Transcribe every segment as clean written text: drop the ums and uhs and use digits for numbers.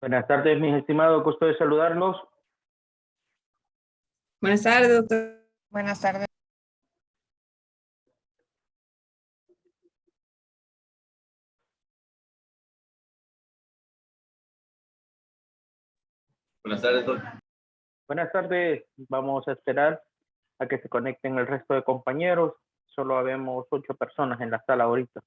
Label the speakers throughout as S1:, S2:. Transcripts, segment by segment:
S1: Buenas tardes, mis estimados, gusto de saludarlos.
S2: Buenas tardes, doctor.
S3: Buenas tardes.
S4: Buenas tardes, doctor.
S1: Buenas tardes, vamos a esperar a que se conecten el resto de compañeros. Solo habemos 8 personas en la sala ahorita.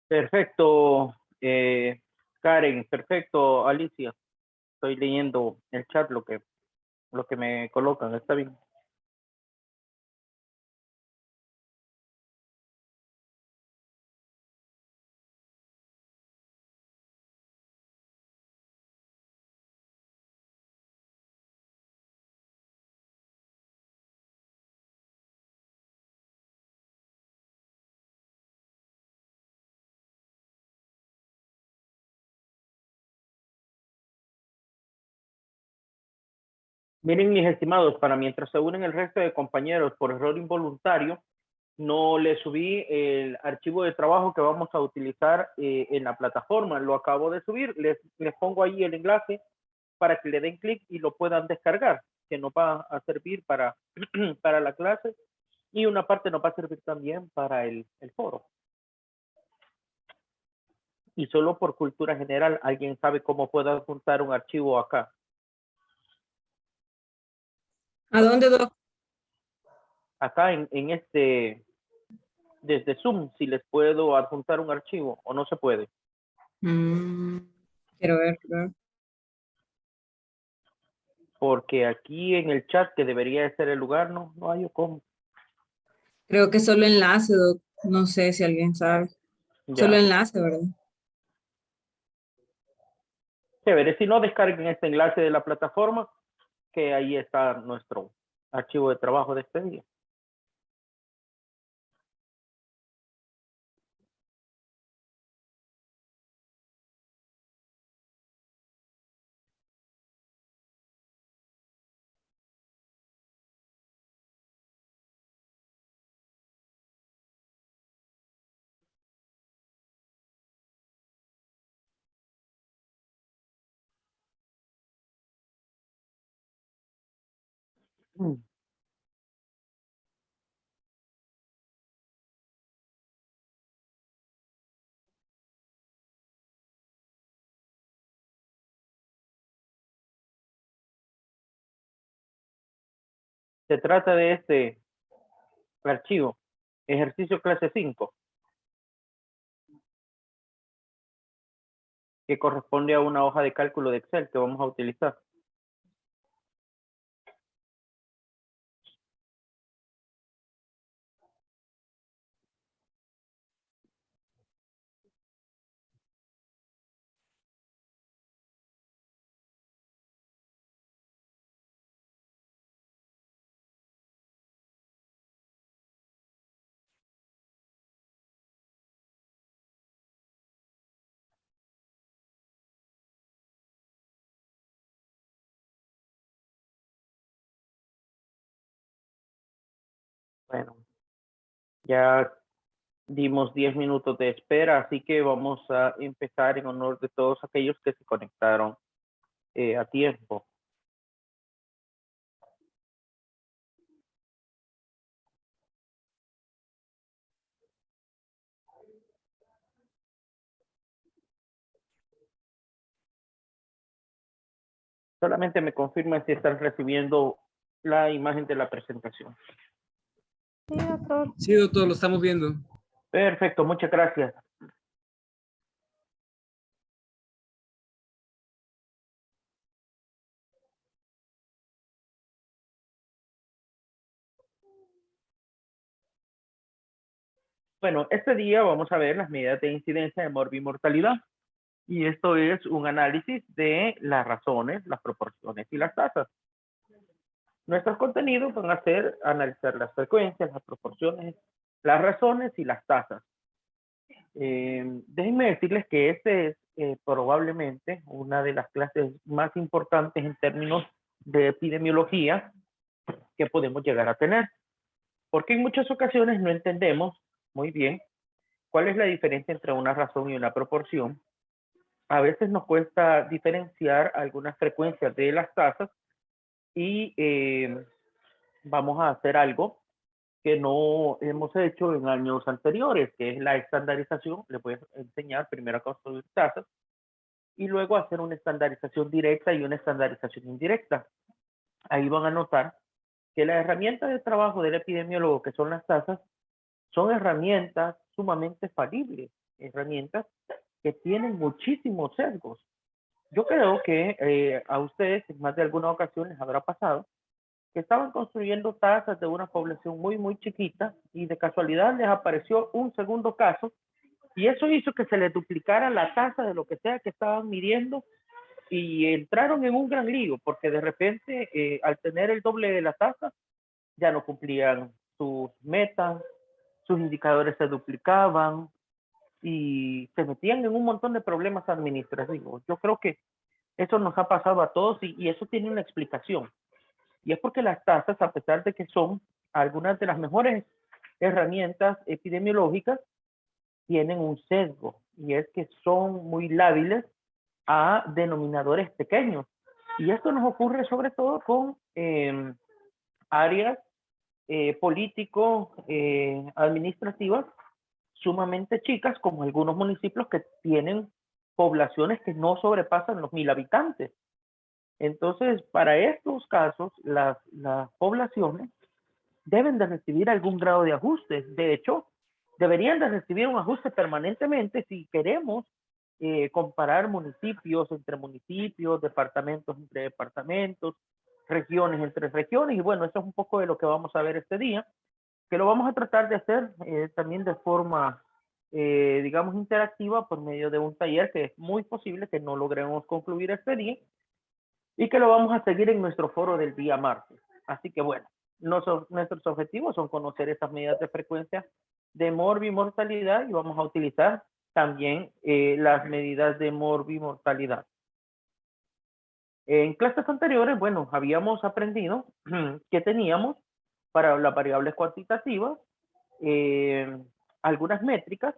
S1: Perfecto, Karen, perfecto, Alicia. Estoy leyendo el chat, lo que me colocan, está bien. Miren, mis estimados, para mientras se unen el resto de compañeros por error involuntario, no le subí el archivo de trabajo que vamos a utilizar en la plataforma. Lo acabo de subir, les pongo ahí el enlace para que le den clic y lo puedan descargar, que nos va a servir para, para la clase y una parte nos va a servir también para el foro. Y solo por cultura general, ¿alguien sabe cómo puedo adjuntar un archivo acá?
S2: ¿A dónde, Doc?
S1: Acá en este, desde Zoom, si les puedo adjuntar un archivo o no se puede.
S2: Quiero ver, quiero ver.
S1: Porque aquí en el chat, que debería de ser el lugar, no hay cómo.
S2: Creo que solo enlace, Doc. No sé si alguien sabe. Solo
S1: Ya,
S2: enlace, ¿verdad?
S1: chévere. Si no, descarguen este enlace de la plataforma, que ahí está nuestro archivo de trabajo de este día. Se trata de este archivo, ejercicio clase 5, que corresponde a una hoja de cálculo de Excel que vamos a utilizar. Bueno, ya dimos 10 minutos de espera, así que vamos a empezar en honor de todos aquellos que se conectaron a tiempo. Solamente me confirma si están recibiendo la imagen de la presentación.
S3: Sí, doctor.
S4: Sí, doctor, lo estamos viendo.
S1: Perfecto, muchas gracias. Bueno, este día vamos a ver las medidas de incidencia de morbimortalidad. Y esto es un análisis de las razones, las proporciones y las tasas. Nuestros contenidos van a ser analizar las frecuencias, las proporciones, las razones y las tasas. Déjenme decirles que este es probablemente una de las clases más importantes en términos de epidemiología que podemos llegar a tener. Porque en muchas ocasiones no entendemos muy bien cuál es la diferencia entre una razón y una proporción. A veces nos cuesta diferenciar algunas frecuencias de las tasas y vamos a hacer algo que no hemos hecho en años anteriores, que es la estandarización. Les voy a enseñar primero a construir tasas y luego hacer una estandarización directa y una estandarización indirecta. Ahí van a notar que las herramientas de trabajo del epidemiólogo, que son las tasas, son herramientas sumamente falibles, herramientas que tienen muchísimos sesgos. Yo creo que a ustedes en más de alguna ocasión les habrá pasado que estaban construyendo tasas de una población muy, muy chiquita y de casualidad les apareció un segundo caso y eso hizo que se les duplicara la tasa de lo que sea que estaban midiendo y entraron en un gran lío porque de repente al tener el doble de la tasa ya no cumplían sus metas, sus indicadores se duplicaban y se metían en un montón de problemas administrativos. Yo creo que eso nos ha pasado a todos y eso tiene una explicación. Y es porque las tasas, a pesar de que son algunas de las mejores herramientas epidemiológicas tienen un sesgo, y es que son muy lábiles a denominadores pequeños. Y esto nos ocurre sobre todo con áreas político administrativas sumamente chicas, como algunos municipios que tienen poblaciones que no sobrepasan los 1000 habitantes. Entonces, para estos casos, las poblaciones deben de recibir algún grado de ajustes. De hecho, deberían de recibir un ajuste permanentemente si queremos comparar municipios entre municipios, departamentos entre departamentos, regiones entre regiones. Y bueno, eso es un poco de lo que vamos a ver este día, que lo vamos a tratar de hacer también de forma, digamos, interactiva por medio de un taller que es muy posible que no logremos concluir este día y que lo vamos a seguir en nuestro foro del día martes. Así que bueno, nuestros objetivos son conocer esas medidas de frecuencia de morbimortalidad y vamos a utilizar también las medidas de morbimortalidad. En clases anteriores, bueno, habíamos aprendido que teníamos para las variables cuantitativas algunas métricas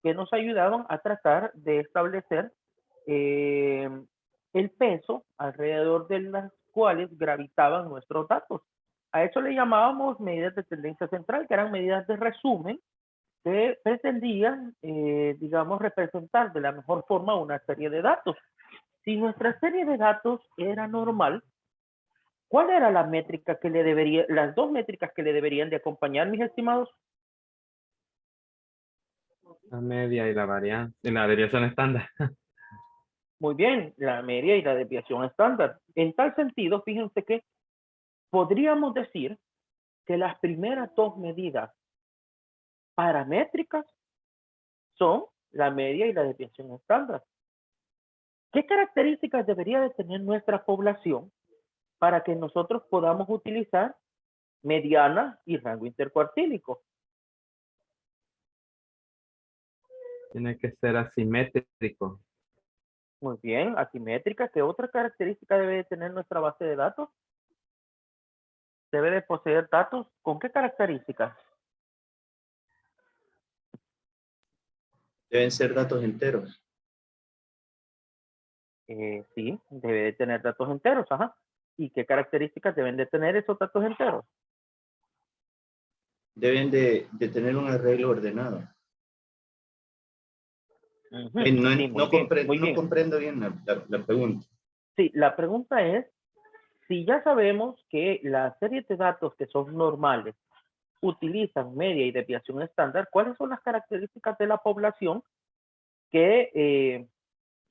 S1: que nos ayudaban a tratar de establecer el peso alrededor de las cuales gravitaban nuestros datos. A eso le llamábamos medidas de tendencia central, que eran medidas de resumen que pretendían, digamos, representar de la mejor forma una serie de datos. Si nuestra serie de datos era normal, ¿cuál era la métrica que le debería, las dos métricas que le deberían de acompañar, mis estimados?
S4: La media y la varianza, y la desviación estándar.
S1: Muy bien, la media y la desviación estándar. En tal sentido, fíjense que podríamos decir que las primeras dos medidas paramétricas son la media y la desviación estándar. ¿Qué características debería de tener nuestra población para que nosotros podamos utilizar mediana y rango intercuartílico?
S4: Tiene que ser asimétrico.
S1: Muy bien, asimétrica. ¿Qué otra característica debe de tener nuestra base de datos? Debe de poseer datos. ¿Con qué características?
S5: Deben ser datos enteros.
S1: Sí, debe de tener datos enteros. Ajá. ¿Y qué características deben de tener esos datos enteros?
S5: Deben de tener un arreglo ordenado.
S1: Ujú.
S5: No,
S1: Sí, muy bien, muy
S5: no
S1: bien.
S5: comprendo bien la pregunta.
S1: Sí, la pregunta es, si ya sabemos que las series de datos que son normales utilizan media y desviación estándar, ¿cuáles son las características de la población que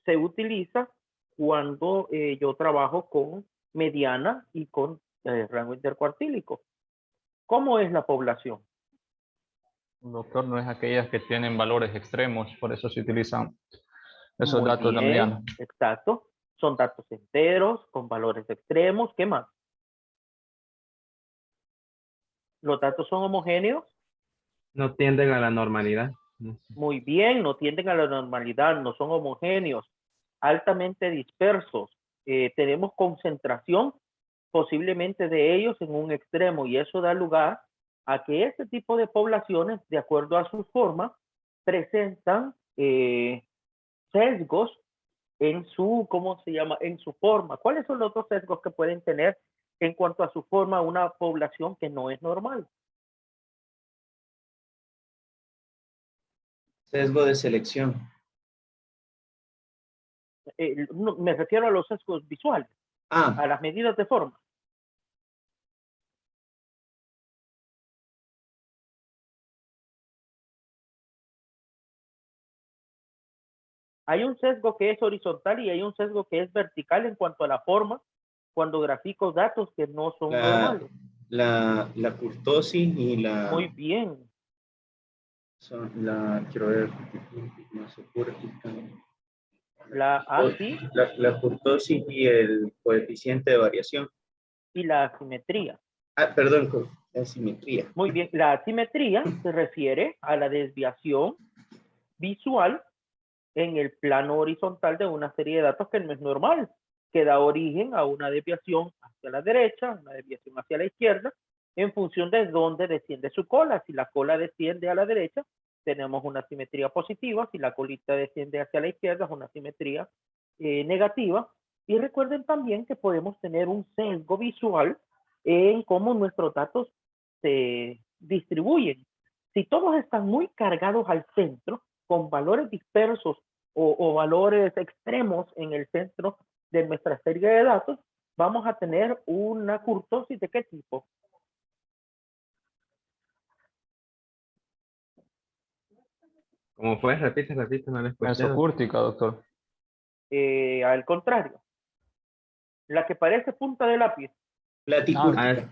S1: se utiliza cuando yo trabajo con mediana y con rango intercuartílico? ¿Cómo es la población?
S6: Doctor, no es aquellas que tienen valores extremos, por eso se utilizan esos
S1: Muy
S6: datos de
S1: bien,
S6: mediana.
S1: exacto. Son datos enteros con valores extremos. ¿Qué más? ¿Los datos son homogéneos?
S4: No tienden a la normalidad.
S1: Muy bien, no tienden a la normalidad, no son homogéneos, altamente dispersos. Tenemos concentración posiblemente de ellos en un extremo y eso da lugar a que este tipo de poblaciones, de acuerdo a su forma, presentan sesgos en su, ¿cómo se llama? En su forma. ¿Cuáles son los otros sesgos que pueden tener en cuanto a su forma una población que no es normal?
S5: Sesgo de selección.
S1: No, me refiero a los sesgos visuales, a las medidas de forma. Hay un sesgo que es horizontal y hay un sesgo que es vertical en cuanto a la forma cuando grafico datos que no son normales.
S5: La kurtosis y la...
S1: Muy bien.
S5: Quiero ver, la kurtosis y el coeficiente de variación.
S1: Y la asimetría.
S5: Perdón, asimetría.
S1: Muy bien, la asimetría se refiere a la desviación visual en el plano horizontal de una serie de datos que no es normal, que da origen a una desviación hacia la derecha, una desviación hacia la izquierda, en función de dónde desciende su cola. Si la cola desciende a la derecha, tenemos una simetría positiva. Si la colita desciende hacia la izquierda, es una simetría negativa. Y recuerden también que podemos tener un sesgo visual en cómo nuestros datos se distribuyen. Si todos están muy cargados al centro, con valores dispersos o valores extremos en el centro de nuestra serie de datos, vamos a tener una kurtosis de qué tipo.
S4: ¿Cómo fue? Repite, no le escuché.
S6: Mesocúrtica, doctor.
S1: Al contrario, la que parece punta de lápiz.
S5: Platicúrtica.
S4: Es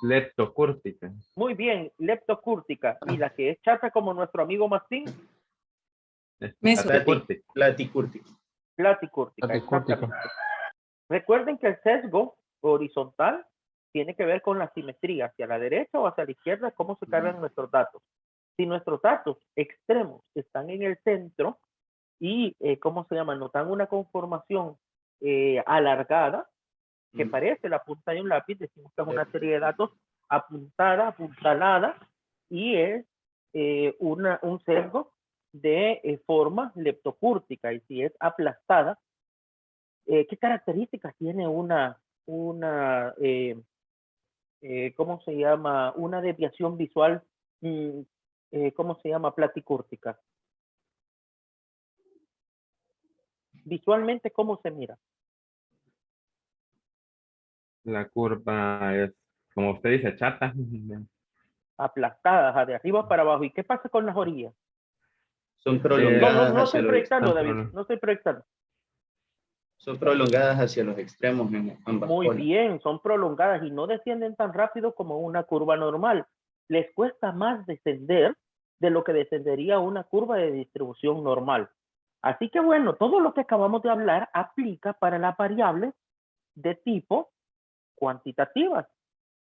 S4: leptocúrtica.
S1: Muy bien, leptocúrtica. Y la que es chata como nuestro amigo Mastín,
S4: Es
S2: Meso.
S4: platicúrtica.
S5: Platicúrtica.
S1: platicúrtica.
S6: Platicúrtica.
S1: Exactamente. Recuerden que el sesgo horizontal tiene que ver con la simetría hacia la derecha o hacia la izquierda, cómo se cargan nuestros datos. Si nuestros datos extremos están en el centro y, ¿cómo se llama? Nos dan una conformación alargada, que parece la punta de un lápiz, decimos que es una serie de datos apuntada, apuntalada, y es un sesgo de forma leptocúrtica. Y si es aplastada, ¿qué características tiene ¿cómo se llama? Una desviación visual, ¿cómo se llama? Platicúrtica. Visualmente, ¿cómo se mira?
S4: La curva es, como usted dice, chata.
S1: Aplastadas, de arriba para abajo. ¿Y qué pasa con las orillas?
S5: Son
S1: No,
S5: prolongadas
S1: no
S5: hacia
S1: estoy
S5: los
S1: proyectando,
S5: extremos.
S1: David, no estoy proyectando.
S5: Son prolongadas hacia los extremos en ambas
S1: Muy
S5: colas.
S1: bien, son prolongadas y no descienden tan rápido como una curva normal. Les cuesta más descender de lo que descendería una curva de distribución normal. Así que bueno, todo lo que acabamos de hablar aplica para las variables de tipo cuantitativas.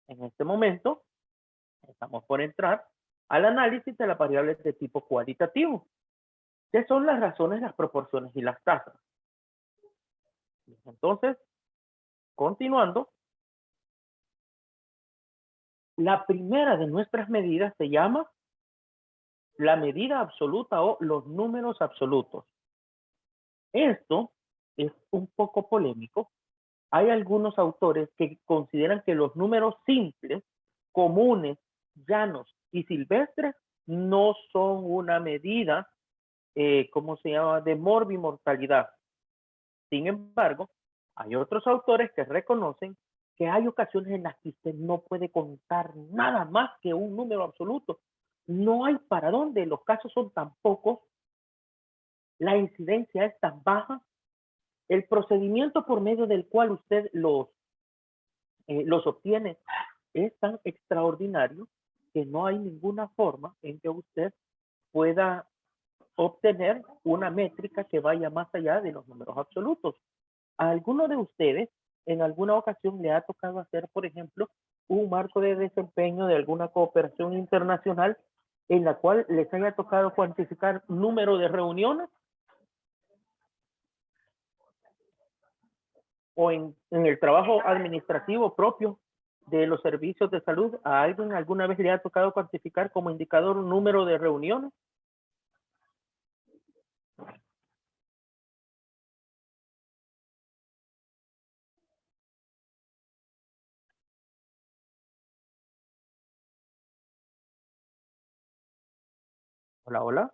S1: En este momento estamos por entrar al análisis de las variables de tipo cualitativo, que son las razones, las proporciones y las tasas. Entonces, continuando, la primera de nuestras medidas se llama la medida absoluta o los números absolutos. Esto es un poco polémico. Hay algunos autores que consideran que los números simples, comunes, llanos y silvestres no son una medida, ¿cómo se llama?, de morbimortalidad. Sin embargo, hay otros autores que reconocen que hay ocasiones en las que usted no puede contar nada más que un número absoluto. No hay para dónde, los casos son tan pocos, la incidencia es tan baja, el procedimiento por medio del cual usted los obtiene es tan extraordinario que no hay ninguna forma en que usted pueda obtener una métrica que vaya más allá de los números absolutos. ¿A alguno de ustedes en alguna ocasión le ha tocado hacer, por ejemplo, un marco de desempeño de alguna cooperación internacional en la cual les haya tocado cuantificar número de reuniones? ¿O en el trabajo administrativo propio de los servicios de salud, a alguien alguna vez le ha tocado cuantificar como indicador un número de reuniones? Hola, hola.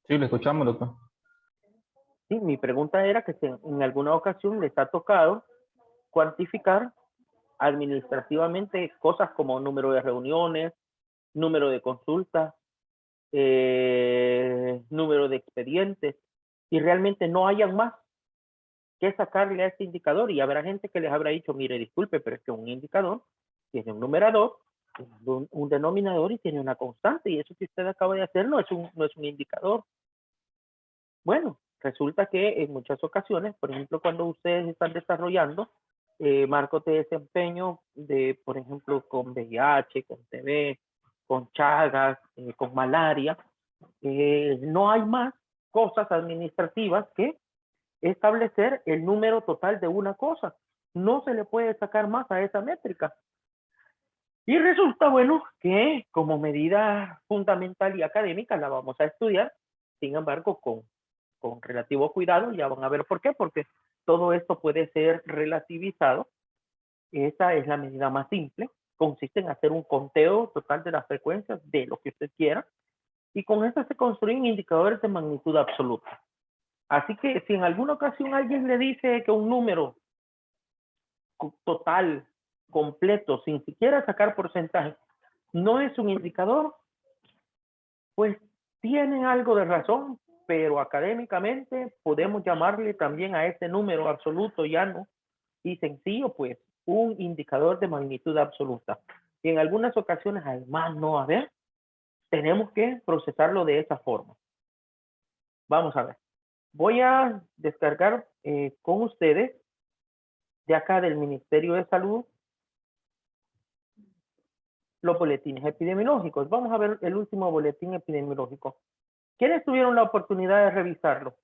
S6: Sí, le escuchamos, doctor.
S1: Sí, mi pregunta era que si en alguna ocasión les ha tocado cuantificar administrativamente cosas como número de reuniones, número de consultas, número de expedientes, y realmente no hayan más que sacarle a este indicador. Y habrá gente que les habrá dicho, mire, disculpe, pero es que un indicador tiene un numerador, un denominador y tiene una constante, y eso que usted acaba de hacer no es un indicador. Bueno, resulta que en muchas ocasiones, por ejemplo, cuando ustedes están desarrollando marcos de desempeño de, por ejemplo, con VIH, con TB, con Chagas, con malaria, no hay más cosas administrativas que establecer el número total de una cosa. No se le puede sacar más a esa métrica. Y resulta, bueno, que como medida fundamental y académica la vamos a estudiar, sin embargo, con relativo cuidado. Ya van a ver por qué, porque todo esto puede ser relativizado. Esa es la medida más simple. Consiste en hacer un conteo total de las frecuencias de lo que usted quiera. Y con esto se construyen indicadores de magnitud absoluta. Así que si en alguna ocasión alguien le dice que un número total, completo, sin siquiera sacar porcentaje, no es un indicador, pues tienen algo de razón, pero académicamente podemos llamarle también a este número absoluto llano y sencillo, pues un indicador de magnitud absoluta. Y en algunas ocasiones, además, no, a ver, tenemos que procesarlo de esa forma. Vamos a ver. Voy a descargar con ustedes de acá del Ministerio de Salud los boletines epidemiológicos. Vamos a ver el último boletín epidemiológico. ¿Quiénes tuvieron la oportunidad de revisarlo?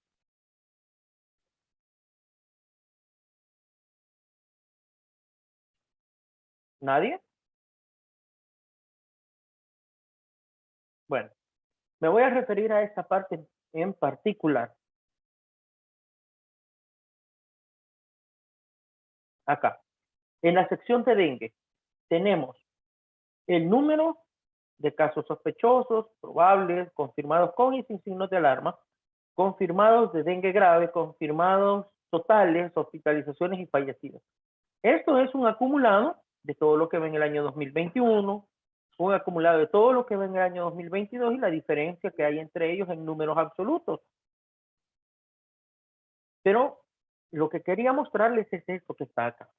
S1: ¿Nadie? Bueno, me voy a referir a esta parte en particular. Acá. En la sección de dengue tenemos el número de casos sospechosos, probables, confirmados con y sin signos de alarma, confirmados de dengue grave, confirmados totales, hospitalizaciones y fallecidos. Esto es un acumulado de todo lo que va en el año 2021, un acumulado de todo lo que va en el año 2022 y la diferencia que hay entre ellos en números absolutos. Pero lo que quería mostrarles es esto que está acá.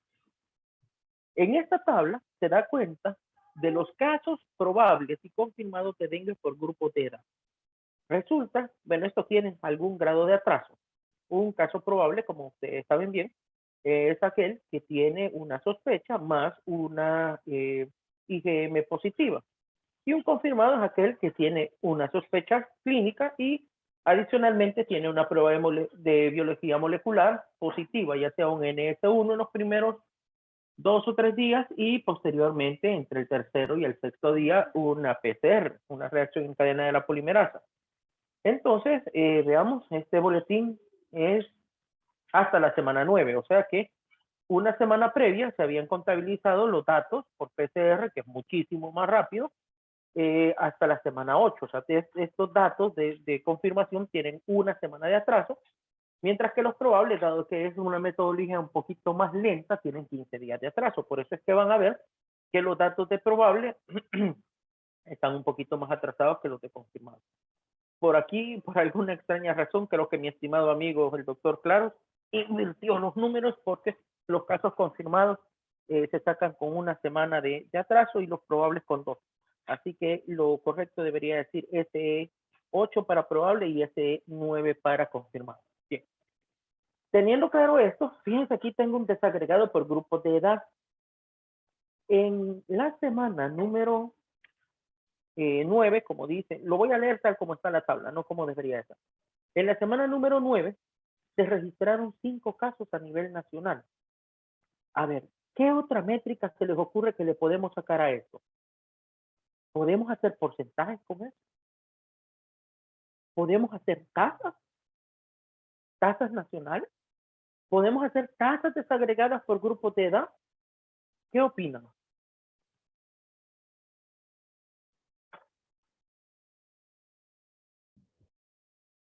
S1: En esta tabla se da cuenta de los casos probables y confirmados de dengue por grupos de edad. Resulta, bueno, estos tienen algún grado de atraso. Un caso probable, como ustedes saben bien, es aquel que tiene una sospecha más una IgM positiva. Y un confirmado es aquel que tiene una sospecha clínica y adicionalmente tiene una prueba de biología molecular positiva, ya sea un NS1 en los primeros 2 o 3 días y posteriormente entre el tercero y el sexto día una PCR, una reacción en cadena de la polimerasa. Entonces, veamos, este boletín es hasta la semana 9, o sea que una semana previa se habían contabilizado los datos por PCR, que es muchísimo más rápido, hasta la semana 8. O sea, estos datos de confirmación tienen una semana de atraso, mientras que los probables, dado que es una metodología un poquito más lenta, tienen 15 días de atraso. Por eso es que van a ver que los datos de probable están un poquito más atrasados que los de confirmados. Por aquí, por alguna extraña razón, creo que mi estimado amigo, el doctor Claros, invirtió los números porque los casos confirmados se sacan con una semana de atraso y los probables con 2. Así que lo correcto debería decir SE8 para probable y SE9 para confirmado. Bien. Teniendo claro esto, fíjense, aquí tengo un desagregado por grupos de edad. En la semana número 9, como dice, lo voy a leer tal como está la tabla, no como debería estar. En la semana número 9 se registraron 5 casos a nivel nacional. A ver, ¿qué otra métrica se les ocurre que le podemos sacar a esto? ¿Podemos hacer porcentajes con eso? ¿Podemos hacer tasas nacionales? ¿Podemos hacer tasas desagregadas por grupos de edad? ¿Qué opinan?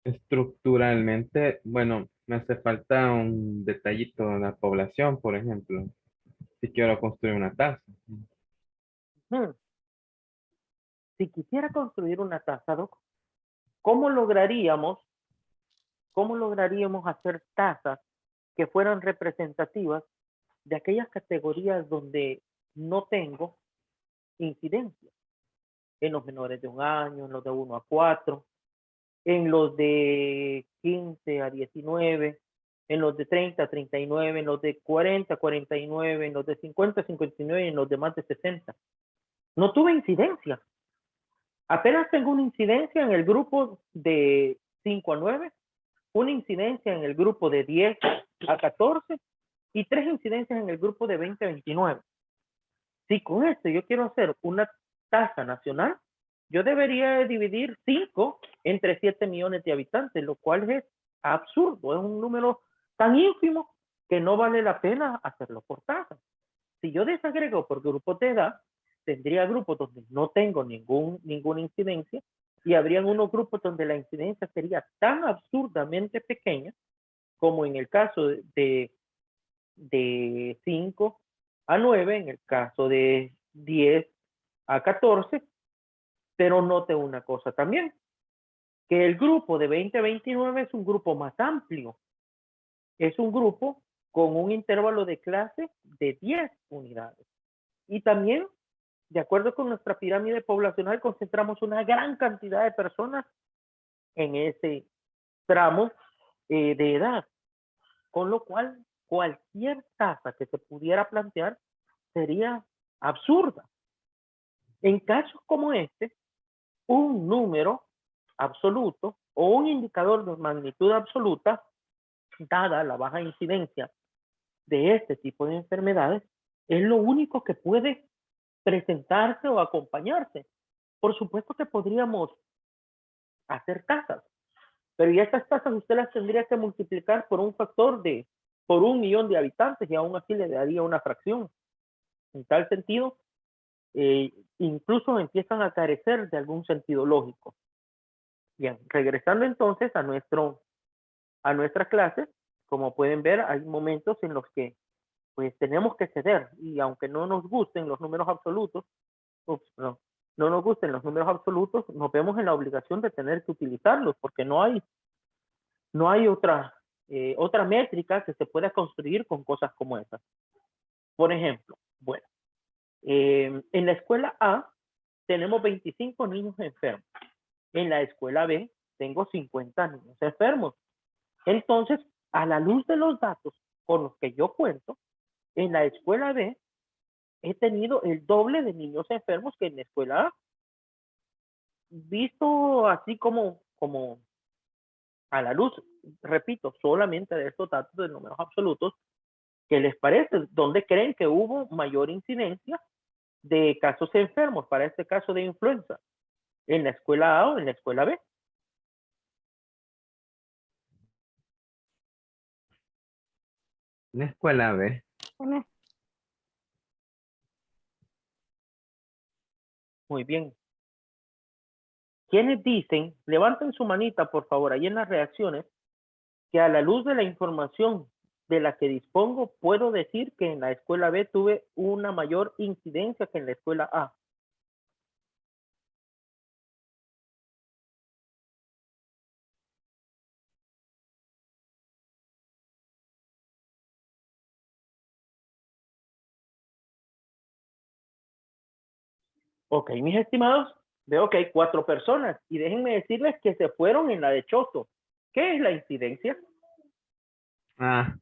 S4: Estructuralmente, bueno, me hace falta un detallito de la población, por ejemplo, si quiero construir una tasa.
S1: Si quisiera construir una tasa, Doc, ¿cómo lograríamos hacer tasas que fueran representativas de aquellas categorías donde no tengo incidencia? En los menores de 1 año, en los de 1 a 4, en los de 15 a 19, en los de 30 a 39, en los de 40 a 49, en los de 50 a 59 y en los de más de 60. No tuve incidencia. Apenas tengo una incidencia en el grupo de 5 a 9, una incidencia en el grupo de 10 a 14 y 3 incidencias en el grupo de 2029. Si con esto yo quiero hacer una tasa nacional, yo debería dividir 5 entre 7 millones de habitantes, lo cual es absurdo, es un número tan ínfimo que no vale la pena hacerlo por tasa. Si yo desagrego por grupos de edad, tendría grupos donde no tengo ninguna incidencia y habrían unos grupos donde la incidencia sería tan absurdamente pequeña como en el caso de 5 a 9, en el caso de 10 a 14, pero note una cosa también, que el grupo de 20 a 29 es un grupo más amplio. Es un grupo con un intervalo de clase de 10 unidades. Y también, de acuerdo con nuestra pirámide poblacional, concentramos una gran cantidad de personas en ese tramo de edad. Con lo cual, cualquier tasa que se pudiera plantear sería absurda. En casos como este, un número absoluto o un indicador de magnitud absoluta, dada la baja incidencia de este tipo de enfermedades, es lo único que puede presentarse o acompañarse. Por supuesto que podríamos hacer tasas, pero ya estas tasas usted las tendría que multiplicar por un factor por 1 millón de habitantes y aún así le daría una fracción. En tal sentido, incluso empiezan a carecer de algún sentido lógico. Bien, regresando entonces a nuestra clase, como pueden ver, hay momentos en los que pues tenemos que ceder y aunque no nos gusten los números absolutos, no nos gusten los números absolutos, nos vemos en la obligación de tener que utilizarlos porque no hay otra métrica que se pueda construir con cosas como esas. Por ejemplo, bueno, en la escuela A tenemos 25 niños enfermos. En la escuela B tengo 50 niños enfermos. Entonces, a la luz de los datos con los que yo cuento, en la escuela B he tenido el doble de niños enfermos que en la escuela A. Visto así como a la luz, repito, solamente de estos datos de números absolutos, ¿qué les parece? ¿Dónde creen que hubo mayor incidencia de casos enfermos para este caso de influenza? ¿En la escuela A o en la escuela B?
S4: La escuela B.
S3: Una-
S1: Muy bien. ¿Quiénes dicen, levanten su manita por favor ahí en las reacciones, que a la luz de la información de la que dispongo, puedo decir que en la escuela B tuve una mayor incidencia que en la escuela A? Ok, mis estimados, veo que hay 4 personas y déjenme decirles que se fueron en la de Choto. ¿Qué es la incidencia?
S4: Ah,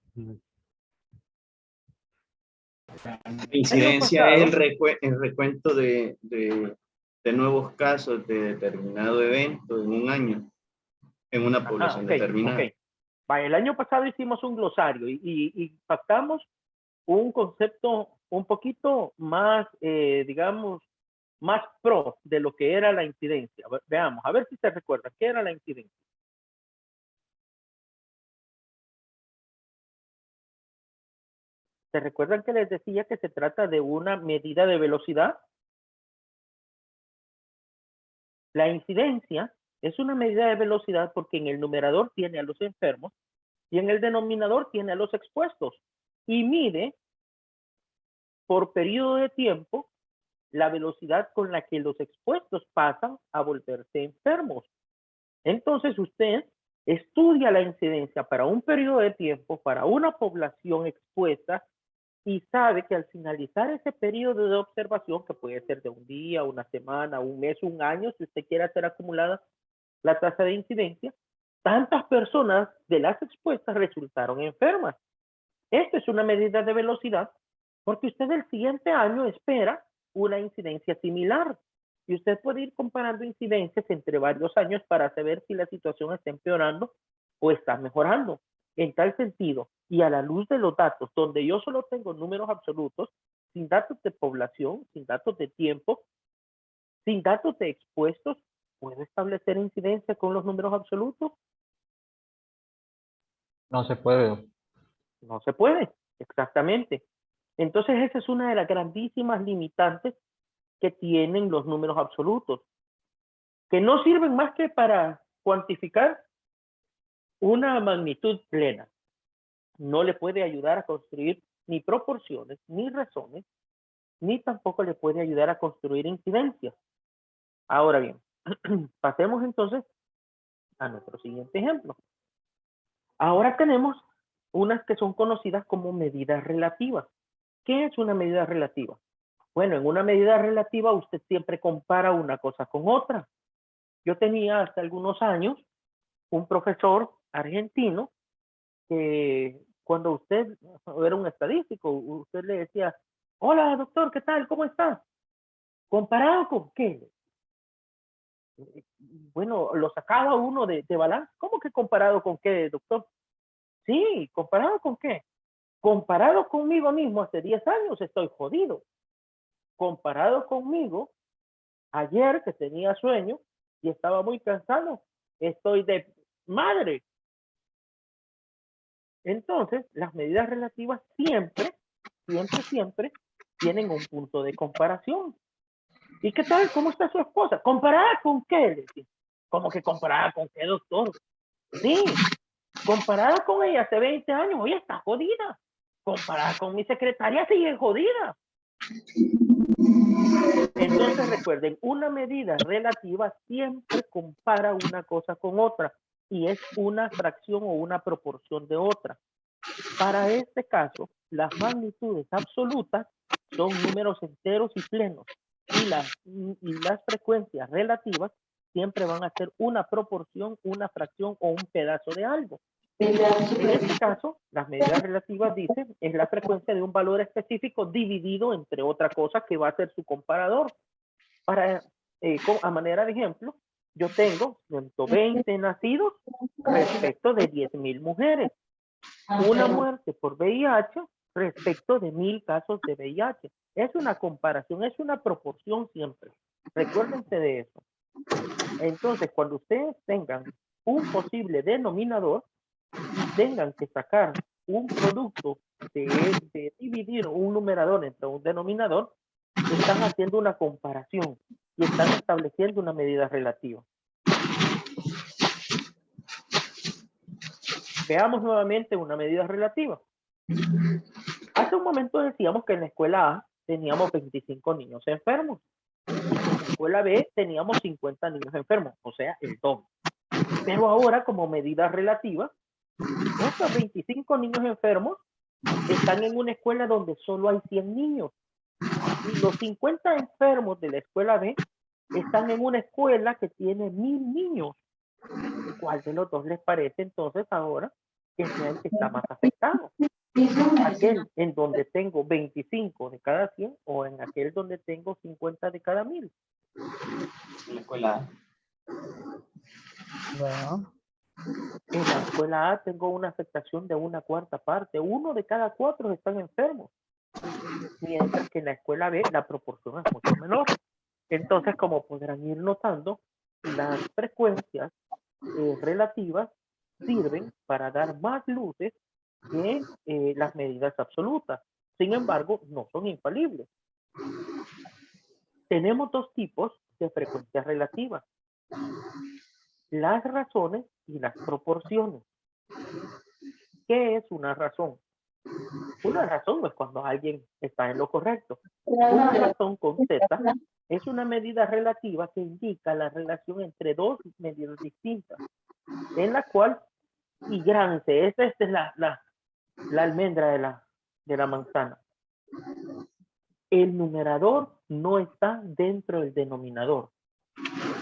S5: Incidencia es
S1: pasado.
S5: el recuento de nuevos casos de determinado evento en un año, en una población determinada.
S1: Ok. Vaya, el año pasado hicimos un glosario y pactamos un concepto un poquito más, digamos, más pro de lo que era la incidencia. Veamos, a ver si se recuerda, ¿qué era la incidencia? ¿Se recuerdan que les decía que se trata de una medida de velocidad? La incidencia es una medida de velocidad porque en el numerador tiene a los enfermos y en el denominador tiene a los expuestos y mide por periodo de tiempo la velocidad con la que los expuestos pasan a volverse enfermos. Entonces usted estudia la incidencia para un periodo de tiempo, para una población expuesta y sabe que al finalizar ese periodo de observación, que puede ser de un día, una semana, un mes, un año, si usted quiere hacer acumulada la tasa de incidencia, tantas personas de las expuestas resultaron enfermas. Esta es una medida de velocidad porque usted el siguiente año espera una incidencia similar y usted puede ir comparando incidencias entre varios años para saber si la situación está empeorando o está mejorando. En tal sentido, y a la luz de los datos, donde yo solo tengo números absolutos, sin datos de población, sin datos de tiempo, sin datos de expuestos, ¿puedo establecer incidencia con los números absolutos?
S6: No se puede.
S1: No se puede, exactamente. Entonces esa es una de las grandísimas limitantes que tienen los números absolutos, que no sirven más que para cuantificar una magnitud plena. No le puede ayudar a construir ni proporciones, ni razones, ni tampoco le puede ayudar a construir incidencias. Ahora bien, pasemos entonces a nuestro siguiente ejemplo. Ahora tenemos unas que son conocidas como medidas relativas. ¿Qué es una medida relativa? Bueno, en una medida relativa usted siempre compara una cosa con otra. Yo tenía hasta algunos años un profesor argentino que cuando usted era un estadístico, usted le decía, hola doctor, ¿qué tal? ¿Cómo está? ¿Comparado con qué? Bueno, lo sacaba uno de balance. ¿Cómo que comparado con qué, doctor? Sí, ¿comparado con qué? Comparado conmigo mismo hace 10 años estoy jodido. Comparado conmigo, ayer que tenía sueño y estaba muy cansado, estoy de madre. Entonces, las medidas relativas siempre tienen un punto de comparación. ¿Y qué tal? ¿Cómo está su esposa? ¿Comparada con qué? ¿Cómo que comparada con qué, doctor? Sí, comparada con ella hace 20 años, hoy está jodida. Comparada con mi secretaria, sigue jodida. Entonces recuerden, una medida relativa siempre compara una cosa con otra y es una fracción o una proporción de otra. Para este caso, las magnitudes absolutas son números enteros y plenos y las frecuencias relativas siempre van a ser una proporción, una fracción o un pedazo de algo. En este caso, las medidas relativas dicen es la frecuencia de un valor específico dividido entre otra cosa que va a ser su comparador. Para, a manera de ejemplo, yo tengo 120 nacidos respecto de 10.000 mujeres. Una muerte por VIH respecto de 1.000 casos de VIH. Es una comparación, es una proporción siempre. Recuérdense de eso. Entonces, cuando ustedes tengan un posible denominador y tengan que sacar un producto de dividir un numerador entre un denominador, están haciendo una comparación y están estableciendo una medida relativa. Veamos nuevamente una medida relativa. Hace un momento decíamos que en la escuela A teníamos 25 niños enfermos. En la escuela B teníamos 50 niños enfermos, o sea, el doble. Pero ahora, como medida relativa, estos 25 niños enfermos están en una escuela donde solo hay 100 niños. Y los 50 enfermos de la escuela B están en una escuela que tiene 1.000 niños. ¿Cuál de los dos les parece entonces ahora que sea el que está más afectado? ¿Aquel en donde tengo 25 de cada 100 o en aquel donde tengo 50 de cada 1.000?
S5: En la escuela.
S3: Bueno,
S1: En la escuela A tengo una afectación de 1/4 parte. 1 de cada 4 están enfermos. Mientras que en la escuela B la proporción es mucho menor. Entonces, como podrán ir notando, las frecuencias relativas sirven para dar más luces que las medidas absolutas. Sin embargo, no son infalibles. Tenemos dos tipos de frecuencias relativas: las razones y las proporciones. ¿Qué es una razón? Una razón es cuando alguien está en lo correcto. Una razón con Z es una medida relativa que indica la relación entre dos medidas distintas, en la cual, y gran C, esta es la almendra de la manzana. El numerador no está dentro del denominador.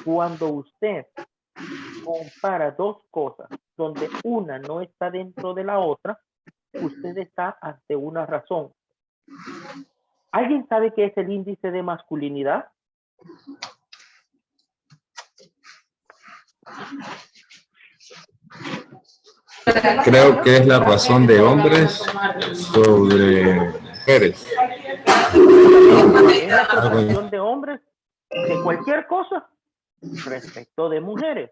S1: Cuando usted compara dos cosas donde una no está dentro de la otra, usted está ante una razón. ¿Alguien sabe qué es el índice de masculinidad?
S7: Creo que es la razón de hombres sobre mujeres.
S1: Es la proporción de hombres de cualquier cosa respecto de mujeres.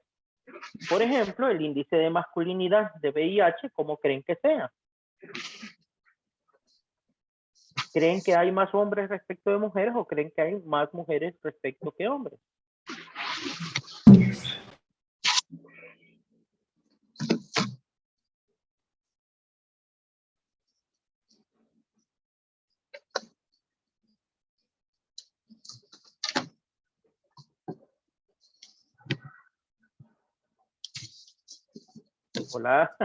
S1: Por ejemplo, el índice de masculinidad de VIH, ¿cómo creen que sea? ¿Creen que hay más hombres respecto de mujeres o creen que hay más mujeres respecto que hombres? Hola.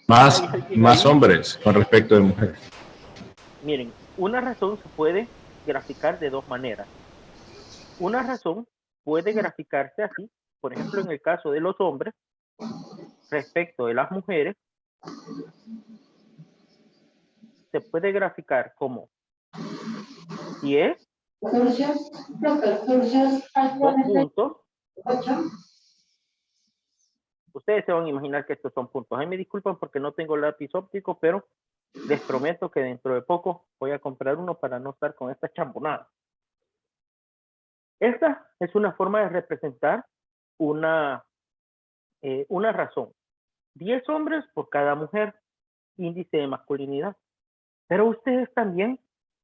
S7: Más hombres con respecto de mujeres.
S1: Miren, una razón se puede graficar de dos maneras. Una razón puede graficarse así, por ejemplo, en el caso de los hombres, respecto de las mujeres, se puede graficar como 10, 2 puntos. Ustedes se van a imaginar que estos son puntos. Ay, me disculpan porque no tengo lápiz óptico, pero les prometo que dentro de poco voy a comprar uno para no estar con esta chambonada. Esta es una forma de representar una razón. 10 hombres por cada mujer, índice de masculinidad. Pero ustedes también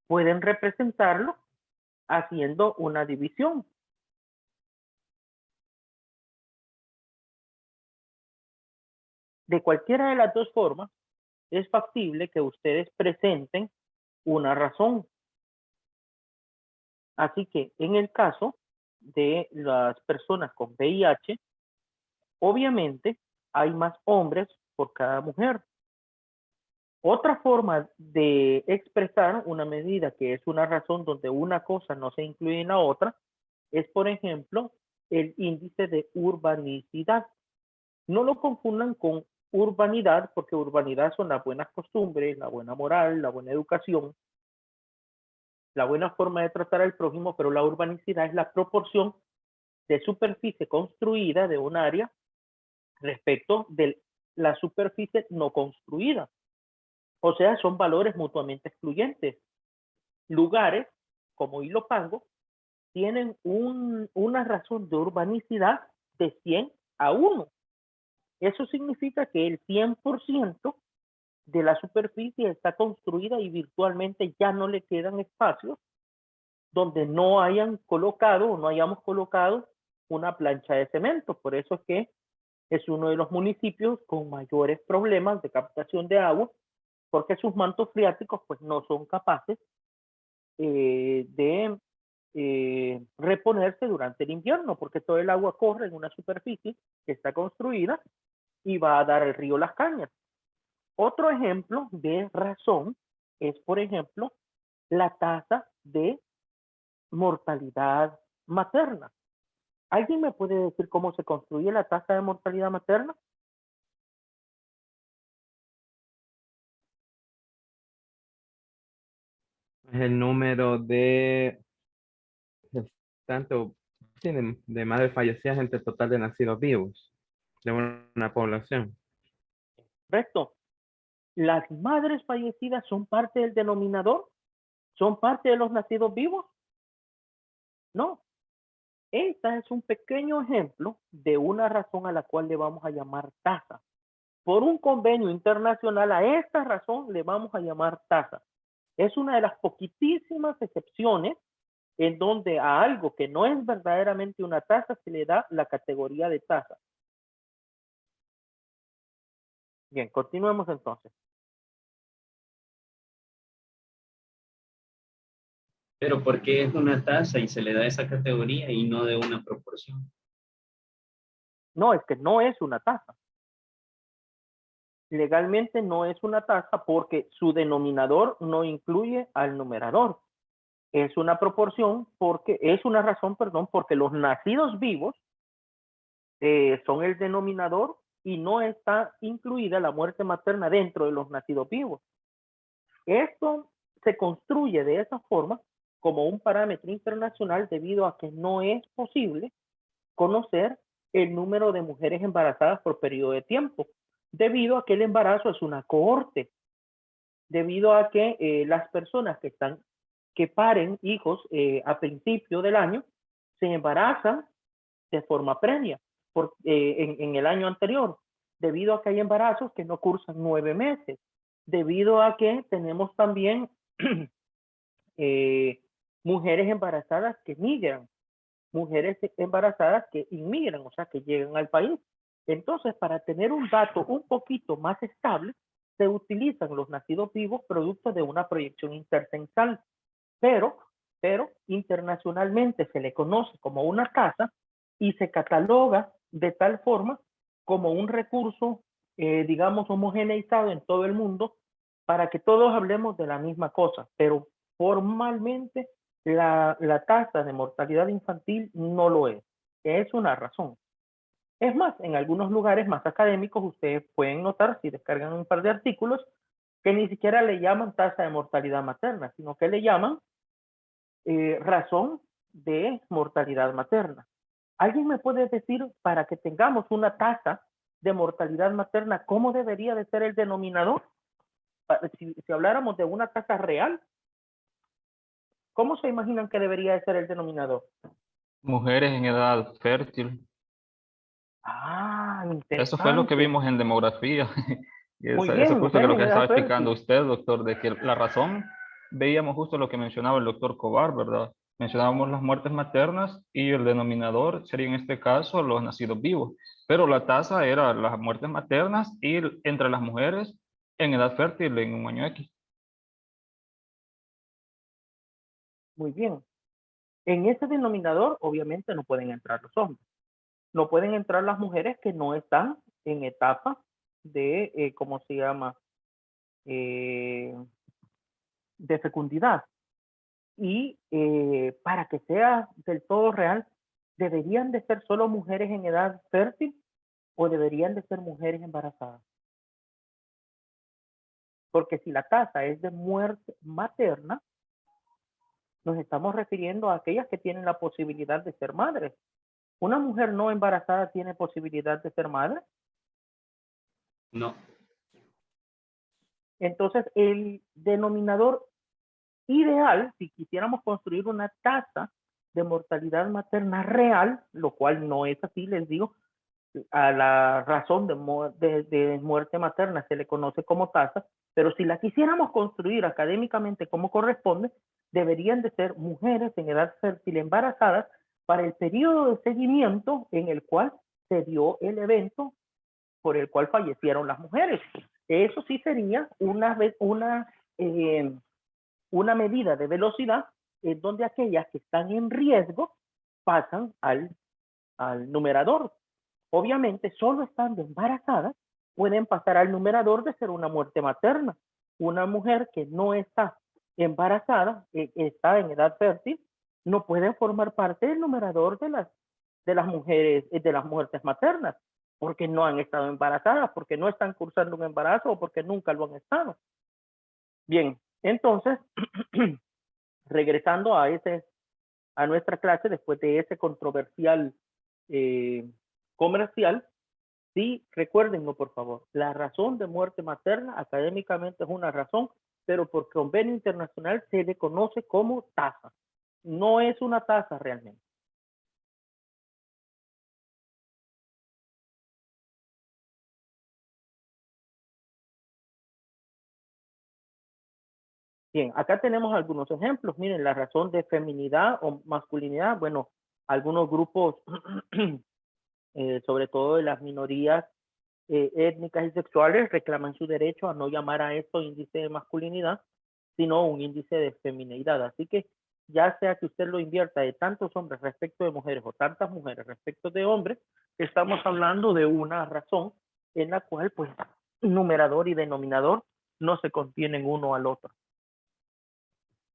S1: pueden representarlo haciendo una división. De cualquiera de las dos formas, es factible que ustedes presenten una razón. Así que en el caso de las personas con VIH, obviamente hay más hombres por cada mujer. Otra forma de expresar una medida que es una razón donde una cosa no se incluye en la otra es, por ejemplo, el índice de urbanicidad. No lo confundan con urbanidad, porque urbanidad son las buenas costumbres, la buena moral, la buena educación, la buena forma de tratar al prójimo, pero la urbanicidad es la proporción de superficie construida de un área respecto de la superficie no construida. O sea, son valores mutuamente excluyentes. Lugares como Ilopango tienen una razón de urbanicidad de 100 a 1. Eso significa que el 100% de la superficie está construida y virtualmente ya no le quedan espacios donde no hayan colocado o no hayamos colocado una plancha de cemento. Por eso es que es uno de los municipios con mayores problemas de captación de agua, porque sus mantos freáticos pues no son capaces de reponerse durante el invierno, porque todo el agua corre en una superficie que está construida y va a dar al río Las Cañas. Otro ejemplo de razón es, por ejemplo, la tasa de mortalidad materna. ¿Alguien me puede decir cómo se construye la tasa de mortalidad materna?
S4: Es el número de tanto de madres fallecidas entre el total de nacidos vivos de una población.
S1: Correcto. ¿Las madres fallecidas son parte del denominador? ¿Son parte de los nacidos vivos? No. Esta es un pequeño ejemplo de una razón a la cual le vamos a llamar tasa. Por un convenio internacional a esta razón le vamos a llamar tasa. Es una de las poquitísimas excepciones en donde a algo que no es verdaderamente una tasa se le da la categoría de tasa. Bien, continuemos entonces.
S5: Pero ¿por qué es una tasa y se le da esa categoría y no de una proporción?
S1: No, es que no es una tasa. Legalmente no es una tasa porque su denominador no incluye al numerador. Es una proporción porque, es una razón, perdón, porque los nacidos vivos son el denominador y no está incluida la muerte materna dentro de los nacidos vivos. Esto se construye de esa forma como un parámetro internacional debido a que no es posible conocer el número de mujeres embarazadas por periodo de tiempo, debido a que el embarazo es una cohorte, debido a que las personas que paren hijos a principio del año se embarazan de forma previa en el año anterior, debido a que hay embarazos que no cursan 9 meses, debido a que tenemos también mujeres embarazadas que migran, mujeres embarazadas que inmigran, o sea, que llegan al país. Entonces, para tener un dato un poquito más estable, se utilizan los nacidos vivos producto de una proyección intercensal, pero internacionalmente se le conoce como una tasa y se cataloga de tal forma como un recurso, digamos, homogeneizado en todo el mundo para que todos hablemos de la misma cosa, pero formalmente la tasa de mortalidad infantil no lo es. Es una razón. Es más, en algunos lugares más académicos ustedes pueden notar, si descargan un par de artículos, que ni siquiera le llaman tasa de mortalidad materna, sino que le llaman razón de mortalidad materna. ¿Alguien me puede decir, para que tengamos una tasa de mortalidad materna, cómo debería de ser el denominador? Si habláramos de una tasa real, ¿cómo se imaginan que debería de ser el denominador?
S6: Mujeres en edad fértil.
S1: Ah, interesante.
S6: Eso fue lo que vimos en demografía. Y
S1: Muy
S6: eso
S1: bien,
S6: justo que
S1: mujeres
S6: lo
S1: en
S6: que
S1: edad
S6: estaba
S1: fértil.
S6: explicando usted, doctor, de que la razón, veíamos justo lo que mencionaba el doctor Cobar, ¿verdad? Mencionábamos las muertes maternas y el denominador sería en este caso los nacidos vivos, pero la tasa era las muertes maternas y entre las mujeres en edad fértil en un año X.
S1: Muy bien. En ese denominador, obviamente, no pueden entrar los hombres. No pueden entrar las mujeres que no están en etapa de, ¿cómo se llama? De fecundidad. Y para que sea del todo real, ¿deberían de ser solo mujeres en edad fértil o deberían de ser mujeres embarazadas? Porque si la tasa es de muerte materna, nos estamos refiriendo a aquellas que tienen la posibilidad de ser madres. ¿Una mujer no embarazada tiene posibilidad de ser madre?
S5: No.
S1: Entonces, el denominador ideal, si quisiéramos construir una tasa de mortalidad materna real, lo cual no es así, les digo, a la razón de muerte materna se le conoce como tasa, pero si la quisiéramos construir académicamente como corresponde, deberían de ser mujeres en edad fértil embarazadas para el periodo de seguimiento en el cual se dio el evento por el cual fallecieron las mujeres. Eso sí sería una medida de velocidad en donde aquellas que están en riesgo pasan al numerador. Obviamente, solo estando embarazadas pueden pasar al numerador de ser una muerte materna. Una mujer que no está embarazada, está en edad fértil, no puede formar parte del numerador de las mujeres, de las muertes maternas, porque no han estado embarazadas, porque no están cursando un embarazo o porque nunca lo han estado. Bien, entonces, regresando a nuestra clase después de ese controversial comercial, sí, recuérdenlo por favor, la razón de muerte materna académicamente es una razón, pero por convenio internacional se le conoce como tasa. No es una tasa realmente. Bien, acá tenemos algunos ejemplos. Miren, la razón de feminidad o masculinidad. Bueno, algunos grupos, sobre todo de las minorías étnicas y sexuales, reclaman su derecho a no llamar a esto índice de masculinidad, sino un índice de feminidad. Así que ya sea que usted lo invierta de tantos hombres respecto de mujeres o tantas mujeres respecto de hombres, estamos hablando de una razón en la cual, pues, numerador y denominador no se contienen uno al otro.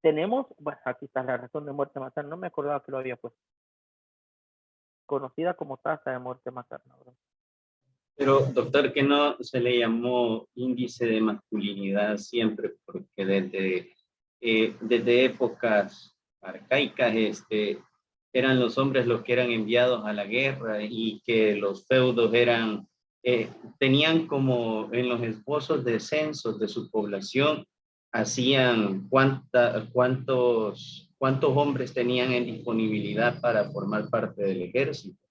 S1: Tenemos, bueno, aquí está la razón de muerte materna, no me acordaba que lo había puesto. Conocida como tasa de muerte materna, ¿verdad?
S5: Pero, doctor, ¿qué no se le llamó índice de masculinidad siempre? Porque desde épocas arcaicas, eran los hombres los que eran enviados a la guerra y que los feudos eran, tenían como en los esbozos de censos de su población, hacían cuántos hombres tenían en disponibilidad para formar parte del ejército.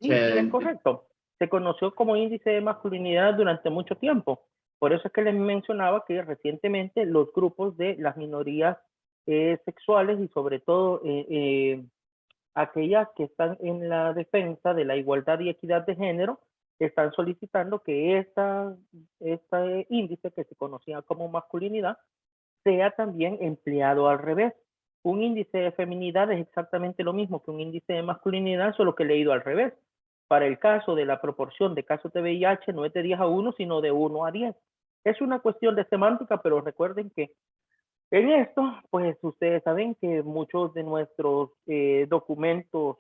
S1: Sí, sí, es correcto. Se conoció como índice de masculinidad durante mucho tiempo. Por eso es que les mencionaba que recientemente los grupos de las minorías sexuales y sobre todo aquellas que están en la defensa de la igualdad y equidad de género están solicitando que este índice que se conocía como masculinidad sea también empleado al revés. Un índice de feminidad es exactamente lo mismo que un índice de masculinidad, solo que leído al revés. Para el caso de la proporción de casos de VIH no es de 10 a 1, sino de 1 a 10. Es una cuestión de semántica, pero recuerden que en esto, pues ustedes saben que muchos de nuestros documentos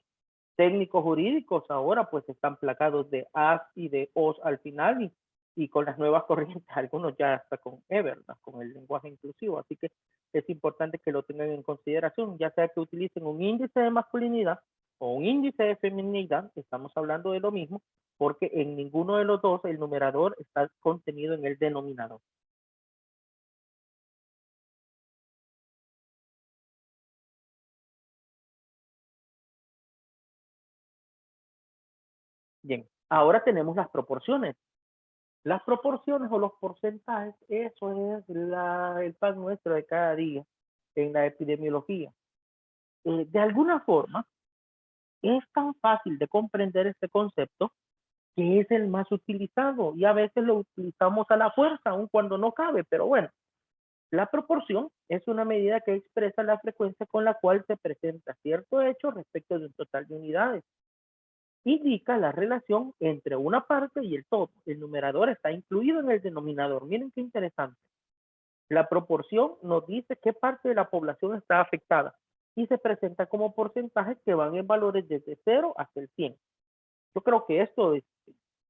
S1: técnicos jurídicos ahora pues están placados de as y de os al final y con las nuevas corrientes, algunos ya hasta con ¿verdad? Con el lenguaje inclusivo. Así que es importante que lo tengan en consideración, ya sea que utilicen un índice de masculinidad o un índice de feminidad, estamos hablando de lo mismo, porque en ninguno de los dos el numerador está contenido en el denominador. Bien, ahora tenemos las proporciones. Las proporciones o los porcentajes, eso es el pan nuestro de cada día en la epidemiología. De alguna forma, es tan fácil de comprender este concepto que es el más utilizado y a veces lo utilizamos a la fuerza, aun cuando no cabe, pero bueno. La proporción es una medida que expresa la frecuencia con la cual se presenta cierto hecho respecto de un total de unidades. Indica la relación entre una parte y el todo. El numerador está incluido en el denominador. Miren qué interesante. La proporción nos dice qué parte de la población está afectada y se presenta como porcentajes que van en valores desde 0 hasta el 100. Yo creo que esto es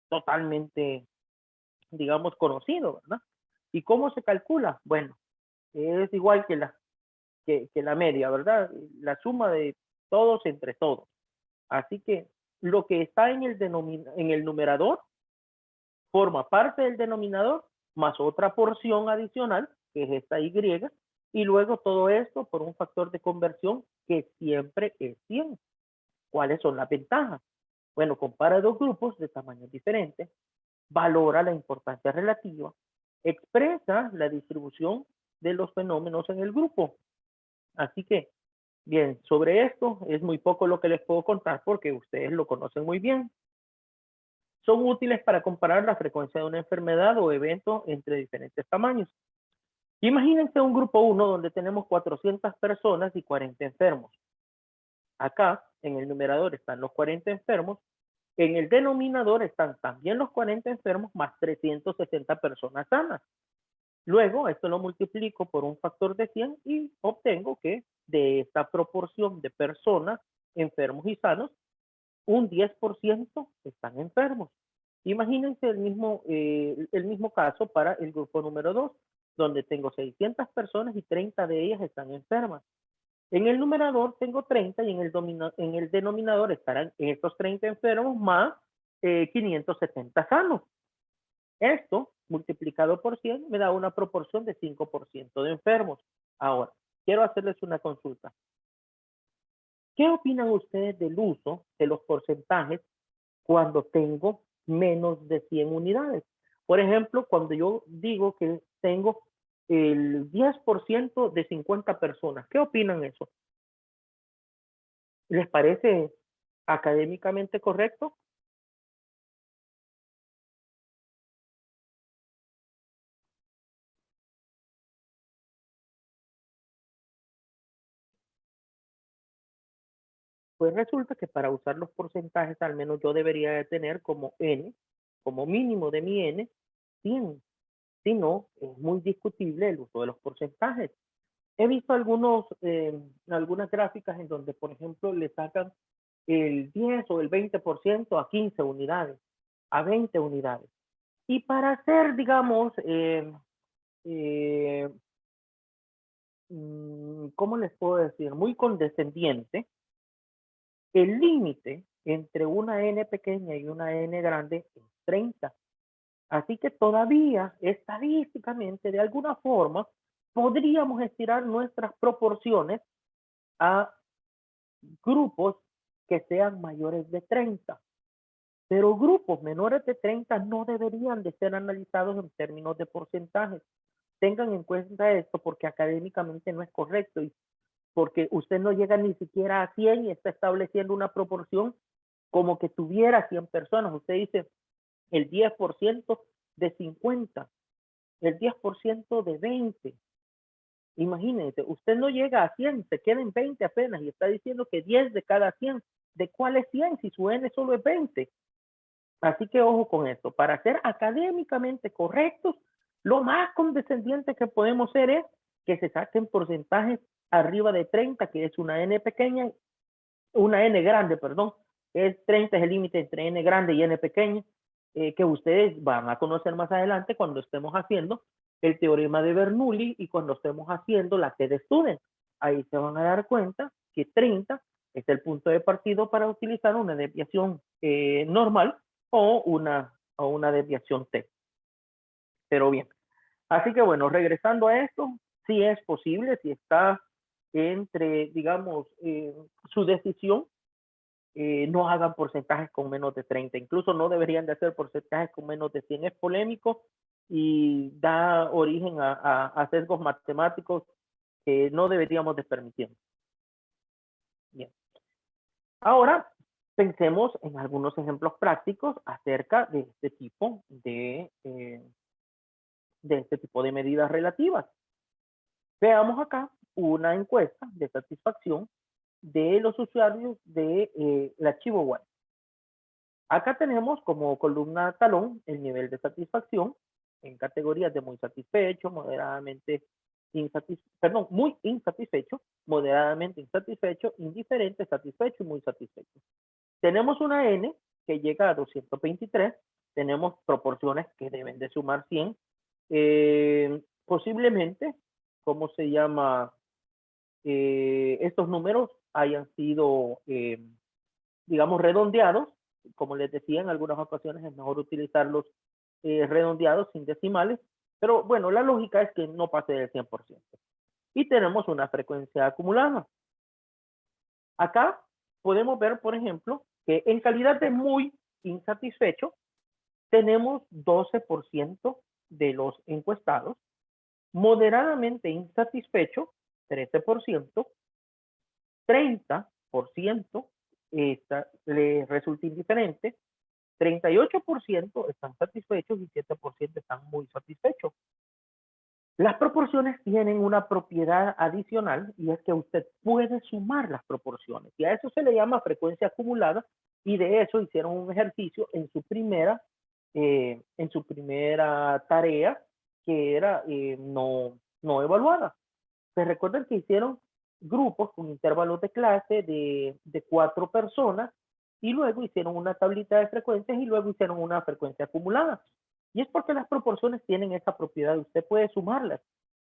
S1: totalmente, digamos, conocido, ¿verdad? ¿Y cómo se calcula? Bueno, es igual que la media, ¿verdad? La suma de todos entre todos. Así que lo que está en el numerador forma parte del denominador más otra porción adicional, que es esta Y, y luego todo esto por un factor de conversión que siempre es 100. ¿Cuáles son las ventajas? Bueno, compara dos grupos de tamaños diferentes, valora la importancia relativa, expresa la distribución de los fenómenos en el grupo. Así que, bien, sobre esto es muy poco lo que les puedo contar porque ustedes lo conocen muy bien. Son útiles para comparar la frecuencia de una enfermedad o evento entre diferentes tamaños. Imagínense un grupo 1 donde tenemos 400 personas y 40 enfermos. Acá, en el numerador están los 40 enfermos. En el denominador están también los 40 enfermos más 360 personas sanas. Luego, esto lo multiplico por un factor de 100 y obtengo que de esta proporción de personas enfermos y sanos, un 10% están enfermos. Imagínense el mismo caso para el grupo número 2, donde tengo 600 personas y 30 de ellas están enfermas. En el numerador tengo 30 y en el denominador estarán estos 30 enfermos más 570 sanos. Esto, multiplicado por 100, me da una proporción de 5% de enfermos. Ahora, quiero hacerles una consulta. ¿Qué opinan ustedes del uso de los porcentajes cuando tengo menos de 100 unidades? Por ejemplo, cuando yo digo que tengo el 10% de 50 personas, ¿qué opinan eso? ¿Les parece académicamente correcto? Pues resulta que para usar los porcentajes, al menos yo debería de tener como n, como mínimo de mi n, 100. Si no, es muy discutible el uso de los porcentajes. He visto algunas gráficas en donde, por ejemplo, le sacan el 10 o el 20% a 15 unidades, a 20 unidades. Y para hacer, digamos, ¿cómo les puedo decir? Muy condescendiente, El límite entre una n pequeña y una n grande es 30. Así que todavía, estadísticamente, de alguna forma, podríamos estirar nuestras proporciones a grupos que sean mayores de 30. Pero grupos menores de 30 no deberían de ser analizados en términos de porcentajes. Tengan en cuenta esto porque académicamente no es correcto y porque usted no llega ni siquiera a 100 y está estableciendo una proporción como que tuviera 100 personas. Usted dice el 10% de 50, el 10% de 20. Imagínense, usted no llega a 100, se queda en 20 apenas y está diciendo que 10 de cada 100. ¿De cuál es 100 si su n solo es 20? Así que ojo con esto. Para ser académicamente correctos, lo más condescendiente que podemos hacer es que se saquen porcentajes arriba de 30, que es una n pequeña, una n grande, perdón. Es 30 es el límite entre n grande y n pequeña, que ustedes van a conocer más adelante cuando estemos haciendo el teorema de Bernoulli y cuando estemos haciendo la T de Student. Ahí se van a dar cuenta que 30 es el punto de partida para utilizar una desviación normal o una desviación T. Pero bien, así que bueno, regresando a esto, sí es posible, si está entre, digamos, su decisión, no hagan porcentajes con menos de 30, incluso no deberían de hacer porcentajes con menos de 100, es polémico y da origen a sesgos matemáticos que no deberíamos de permitir. Bien. Ahora, pensemos en algunos ejemplos prácticos acerca de este tipo de medidas relativas. Veamos acá una encuesta de satisfacción de los usuarios del archivo web. Acá tenemos como columna talón el nivel de satisfacción en categorías de muy satisfecho, moderadamente insatisfecho, muy insatisfecho, moderadamente insatisfecho, indiferente, satisfecho y muy satisfecho. Tenemos una N que llega a 223, tenemos proporciones que deben de sumar 100, posiblemente, ¿cómo se llama? Estos números hayan sido, digamos, redondeados. Como les decía, en algunas ocasiones es mejor utilizarlos redondeados sin decimales, pero bueno, la lógica es que no pase del 100%. Y tenemos una frecuencia acumulada. Acá podemos ver, por ejemplo, que en calidad de muy insatisfecho, tenemos 12% de los encuestados, moderadamente insatisfecho, 13%, 30% le resulta indiferente, 38% están satisfechos y 7% están muy satisfechos. Las proporciones tienen una propiedad adicional y es que usted puede sumar las proporciones y a eso se le llama frecuencia acumulada y de eso hicieron un ejercicio en su primera tarea que era no evaluada. Se recuerdan que hicieron grupos con intervalos de clase de 4 personas y luego hicieron una tablita de frecuencias y luego hicieron una frecuencia acumulada. Y es porque las proporciones tienen esa propiedad, usted puede sumarlas.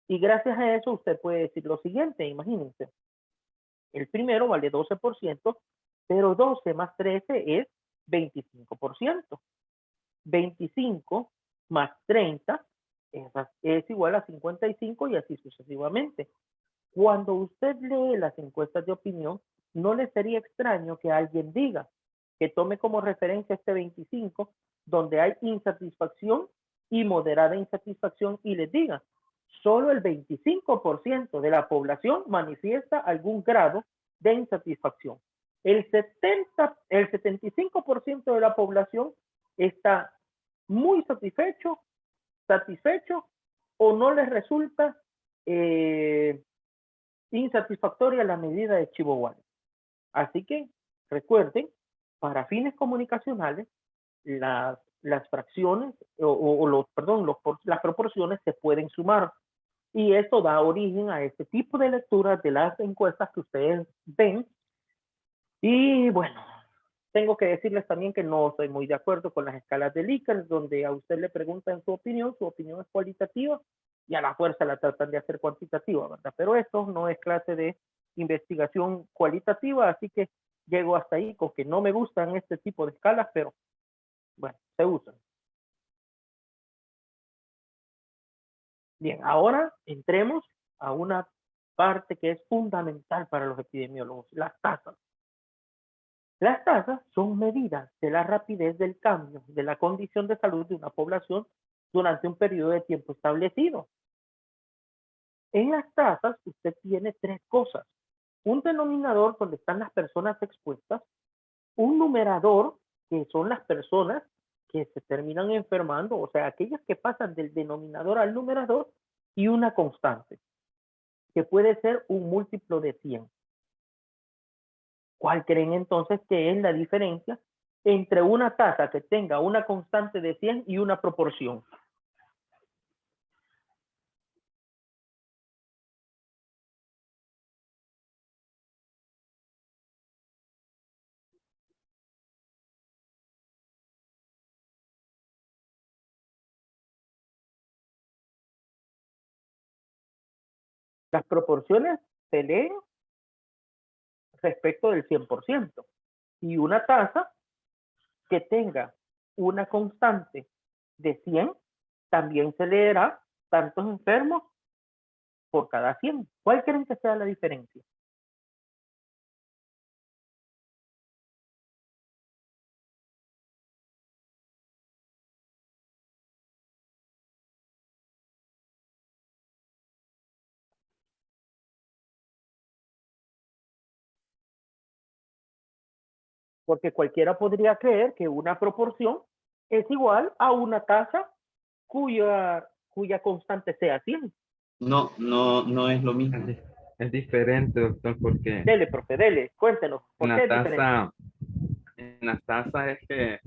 S1: Y gracias a eso usted puede decir lo siguiente, imagínense. El primero vale 12%, pero 12 más 13 es 25%. 25 más 30 es igual a 55 y así sucesivamente. Cuando usted lee las encuestas de opinión, no le sería extraño que alguien diga que tome como referencia este 25, donde hay insatisfacción y moderada insatisfacción, y les diga, solo el 25% de la población manifiesta algún grado de insatisfacción. El 75% de la población está muy satisfecho o no les resulta insatisfactoria la medida de Chivo-Wallis. Así que recuerden, para fines comunicacionales, las fracciones las proporciones se pueden sumar y esto da origen a este tipo de lecturas de las encuestas que ustedes ven. Y bueno, tengo que decirles también que no estoy muy de acuerdo con las escalas de Likert, donde a usted le preguntan su opinión es cualitativa y a la fuerza la tratan de hacer cuantitativa, ¿verdad? Pero esto no es clase de investigación cualitativa, así que llego hasta ahí, con que no me gustan este tipo de escalas, pero bueno, se usan. Bien, ahora entremos a una parte que es fundamental para los epidemiólogos, las tasas. Las tasas son medidas de la rapidez del cambio de la condición de salud de una población durante un periodo de tiempo establecido. En las tasas usted tiene tres cosas. Un denominador donde están las personas expuestas, un numerador que son las personas que se terminan enfermando, o sea, aquellas que pasan del denominador al numerador, y una constante, que puede ser un múltiplo de 100. ¿Cuál creen entonces que es la diferencia entre una tasa que tenga una constante de 100 y una proporción? Las proporciones se leen respecto del 100%. Y una tasa que tenga una constante de 100 también se leerá tantos enfermos por cada 100. ¿Cuál creen que sea la diferencia? Porque cualquiera podría creer que una proporción es igual a una tasa cuya constante sea 100.
S5: No, no, no es lo mismo.
S4: Es diferente, doctor, porque
S1: Dele, profe, dele, cuéntenos, ¿por qué es diferente?
S4: en las tasas es que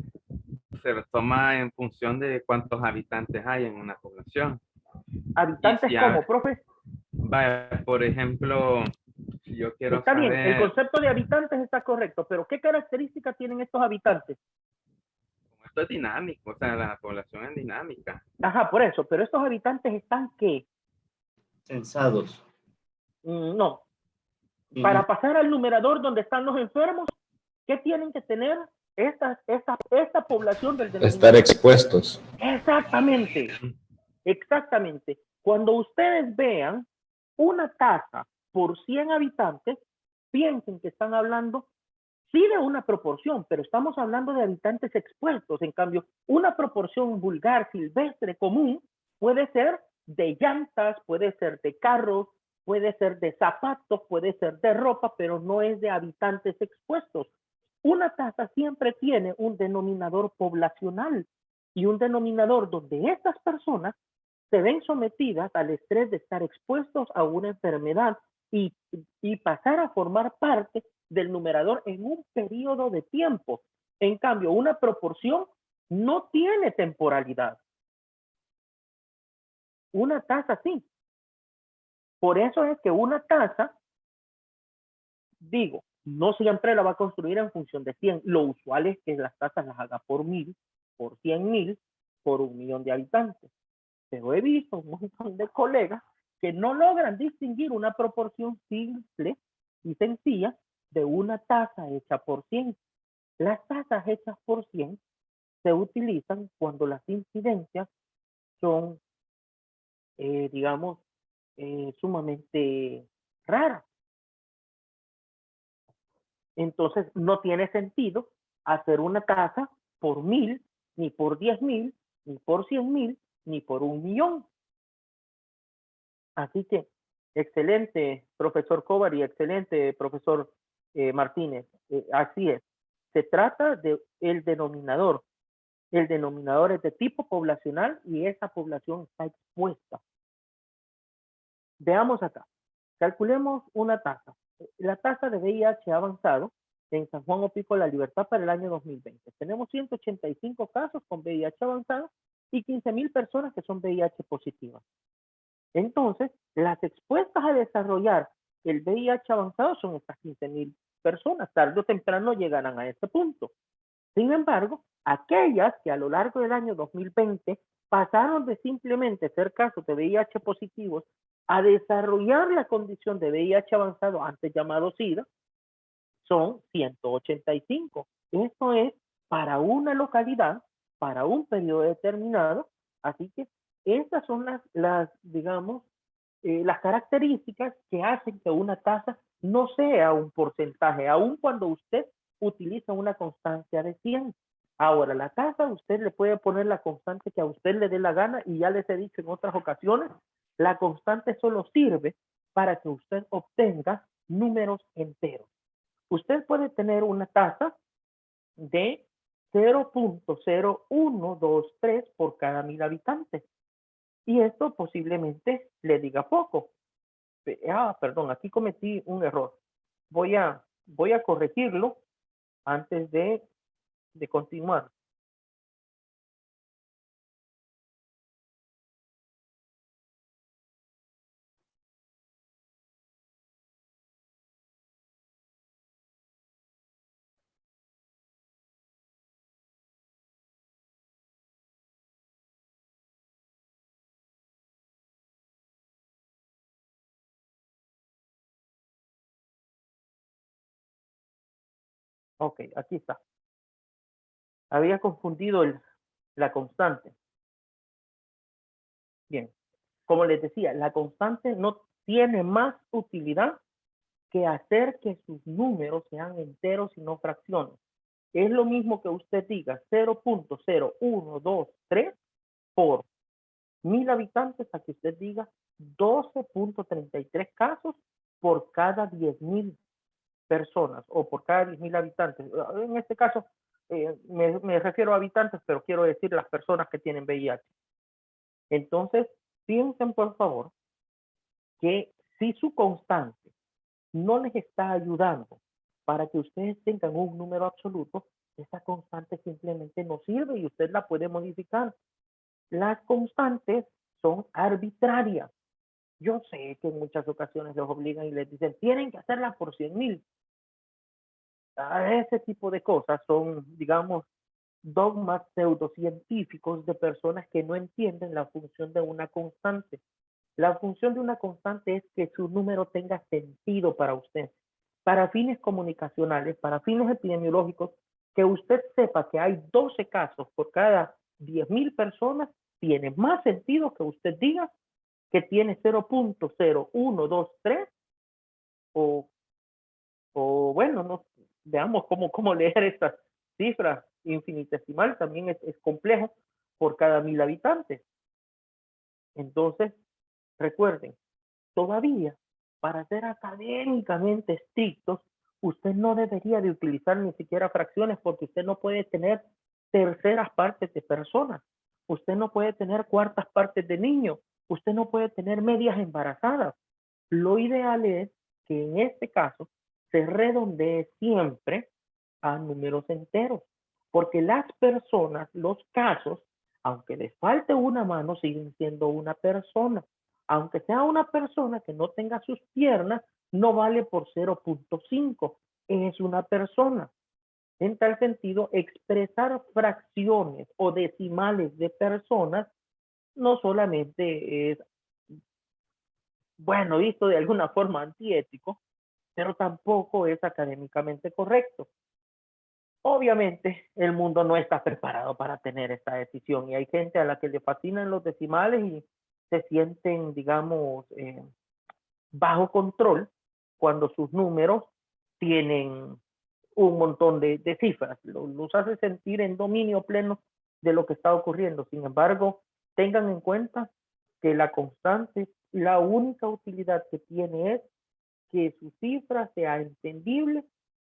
S4: se toma en función de cuántos habitantes hay en una población.
S1: ¿Habitantes
S4: si
S1: cómo, profe?
S4: Vaya, por ejemplo, si yo quiero
S1: Está bien, el
S4: saber,
S1: concepto de habitantes está correcto, pero ¿qué características tienen estos habitantes?
S4: como esto es dinámico, o sea, la población es dinámica.
S1: Ajá, por eso, pero estos habitantes están ¿qué?
S5: Censados.
S1: No. Para pasar al numerador donde están los enfermos, ¿qué tienen que tener esta población del denominador?
S7: Estar expuestos.
S1: Exactamente, exactamente. Cuando ustedes vean una tasa por 100 habitantes, piensen que están hablando sí de una proporción, pero estamos hablando de habitantes expuestos. En cambio, una proporción vulgar, silvestre, común, puede ser de llantas, puede ser de carros, puede ser de zapatos, puede ser de ropa, pero no es de habitantes expuestos. Una tasa siempre tiene un denominador poblacional y un denominador donde estas personas se ven sometidas al estrés de estar expuestos a una enfermedad y pasar a formar parte del numerador en un periodo de tiempo. En cambio, una proporción no tiene temporalidad. Una tasa sí. Por eso es que una tasa, digo, no siempre la va a construir en función de 100. Lo usual es que las tasas las haga por 1000, por 100,000, por 1,000,000 de habitantes. Pero he visto un montón de colegas que no logran distinguir una proporción simple y sencilla de una tasa hecha por 100. Las tasas hechas por 100 se utilizan cuando las incidencias son, digamos, sumamente raras. Entonces, no tiene sentido hacer una tasa por 1000, ni por 10,000, ni por 100,000, ni por 1,000,000. Así que, excelente, profesor Cobar, y excelente, profesor Martínez. Así es. Se trata de el denominador. El denominador es de tipo poblacional y esa población está expuesta. Veamos acá. Calculemos una tasa. La tasa de VIH avanzado en San Juan Opico La Libertad para el año 2020. Tenemos 185 casos con VIH avanzado y 15,000 personas que son VIH positivas. Entonces, las expuestas a desarrollar el VIH avanzado son estas 15,000 personas. Tarde o temprano llegarán a ese punto. Sin embargo, aquellas que a lo largo del año 2020 pasaron de simplemente ser casos de VIH positivos a desarrollar la condición de VIH avanzado, antes llamado SIDA, son 185. Esto es para una localidad, para un periodo determinado. Así que esas son digamos, las características que hacen que una tasa no sea un porcentaje, aun cuando usted utiliza una constancia de 100. Ahora, la tasa usted le puede poner la constante que a usted le dé la gana, y ya les he dicho en otras ocasiones, la constante solo sirve para que usted obtenga números enteros. Usted puede tener una tasa de 0.0123 por cada 1000 habitantes. Y esto posiblemente le diga poco. Perdón, aquí cometí un error. Voy a corregirlo antes de continuar. Ok, aquí está. Había confundido la constante. Bien, como les decía, la constante no tiene más utilidad que hacer que sus números sean enteros y no fracciones. Es lo mismo que usted diga 0.0123 por 1000 habitantes a que usted diga 12.33 casos por cada 10.000 personas o por cada 10.000 habitantes. En este caso, me refiero a habitantes, pero quiero decir las personas que tienen VIH. Entonces, piensen por favor que si su constante no les está ayudando para que ustedes tengan un número absoluto, esa constante simplemente no sirve y usted la puede modificar. Las constantes son arbitrarias. Yo sé que en muchas ocasiones los obligan y les dicen, tienen que hacerla por 100.000. Ese tipo de cosas son, digamos, dogmas pseudocientíficos de personas que no entienden la función de una constante. La función de una constante es que su número tenga sentido para usted. Para fines comunicacionales, para fines epidemiológicos, que usted sepa que hay 12 casos por cada 10.000 personas, tiene más sentido que usted diga que tiene 0.0123 o bueno, no, veamos cómo leer estas cifras infinitesimal, también es complejo por cada 1000 habitantes. Entonces, recuerden, todavía para ser académicamente estrictos, usted no debería de utilizar ni siquiera fracciones porque usted no puede tener terceras partes de personas, usted no puede tener cuartas partes de niños, usted no puede tener medias embarazadas. Lo ideal es que en este caso se redondee siempre a números enteros, porque las personas, los casos, aunque les falte una mano, siguen siendo una persona. Aunque sea una persona que no tenga sus piernas, no vale por 0.5, es una persona. En tal sentido, expresar fracciones o decimales de personas no solamente es, bueno, visto de alguna forma antiético, pero tampoco es académicamente correcto. Obviamente, el mundo no está preparado para tener esta decisión y hay gente a la que le fascinan los decimales y se sienten, digamos, bajo control cuando sus números tienen un montón de cifras. Los hace sentir en dominio pleno de lo que está ocurriendo. Sin embargo, tengan en cuenta que la constante, la única utilidad que tiene es que su cifra sea entendible,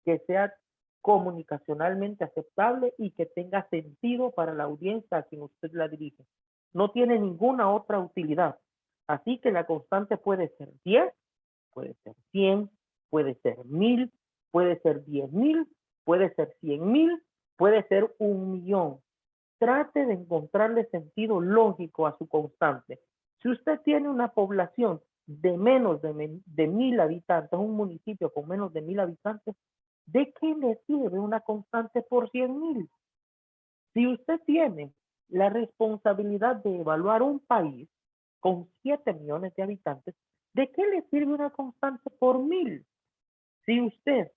S1: que sea comunicacionalmente aceptable y que tenga sentido para la audiencia a quien usted la dirige. No tiene ninguna otra utilidad. Así que la constante puede ser 10, puede ser 100, puede ser 1000, puede ser 10.000, puede ser 100.000, puede ser 1.000.000. Trate de encontrarle sentido lógico a su constante. Si usted tiene una población de menos de 1.000 habitantes, un municipio con menos de 1.000 habitantes, ¿de qué le sirve una constante por 100.000? Si usted tiene la responsabilidad de evaluar un país con 7 millones de habitantes, ¿de qué le sirve una constante por 1000? Si usted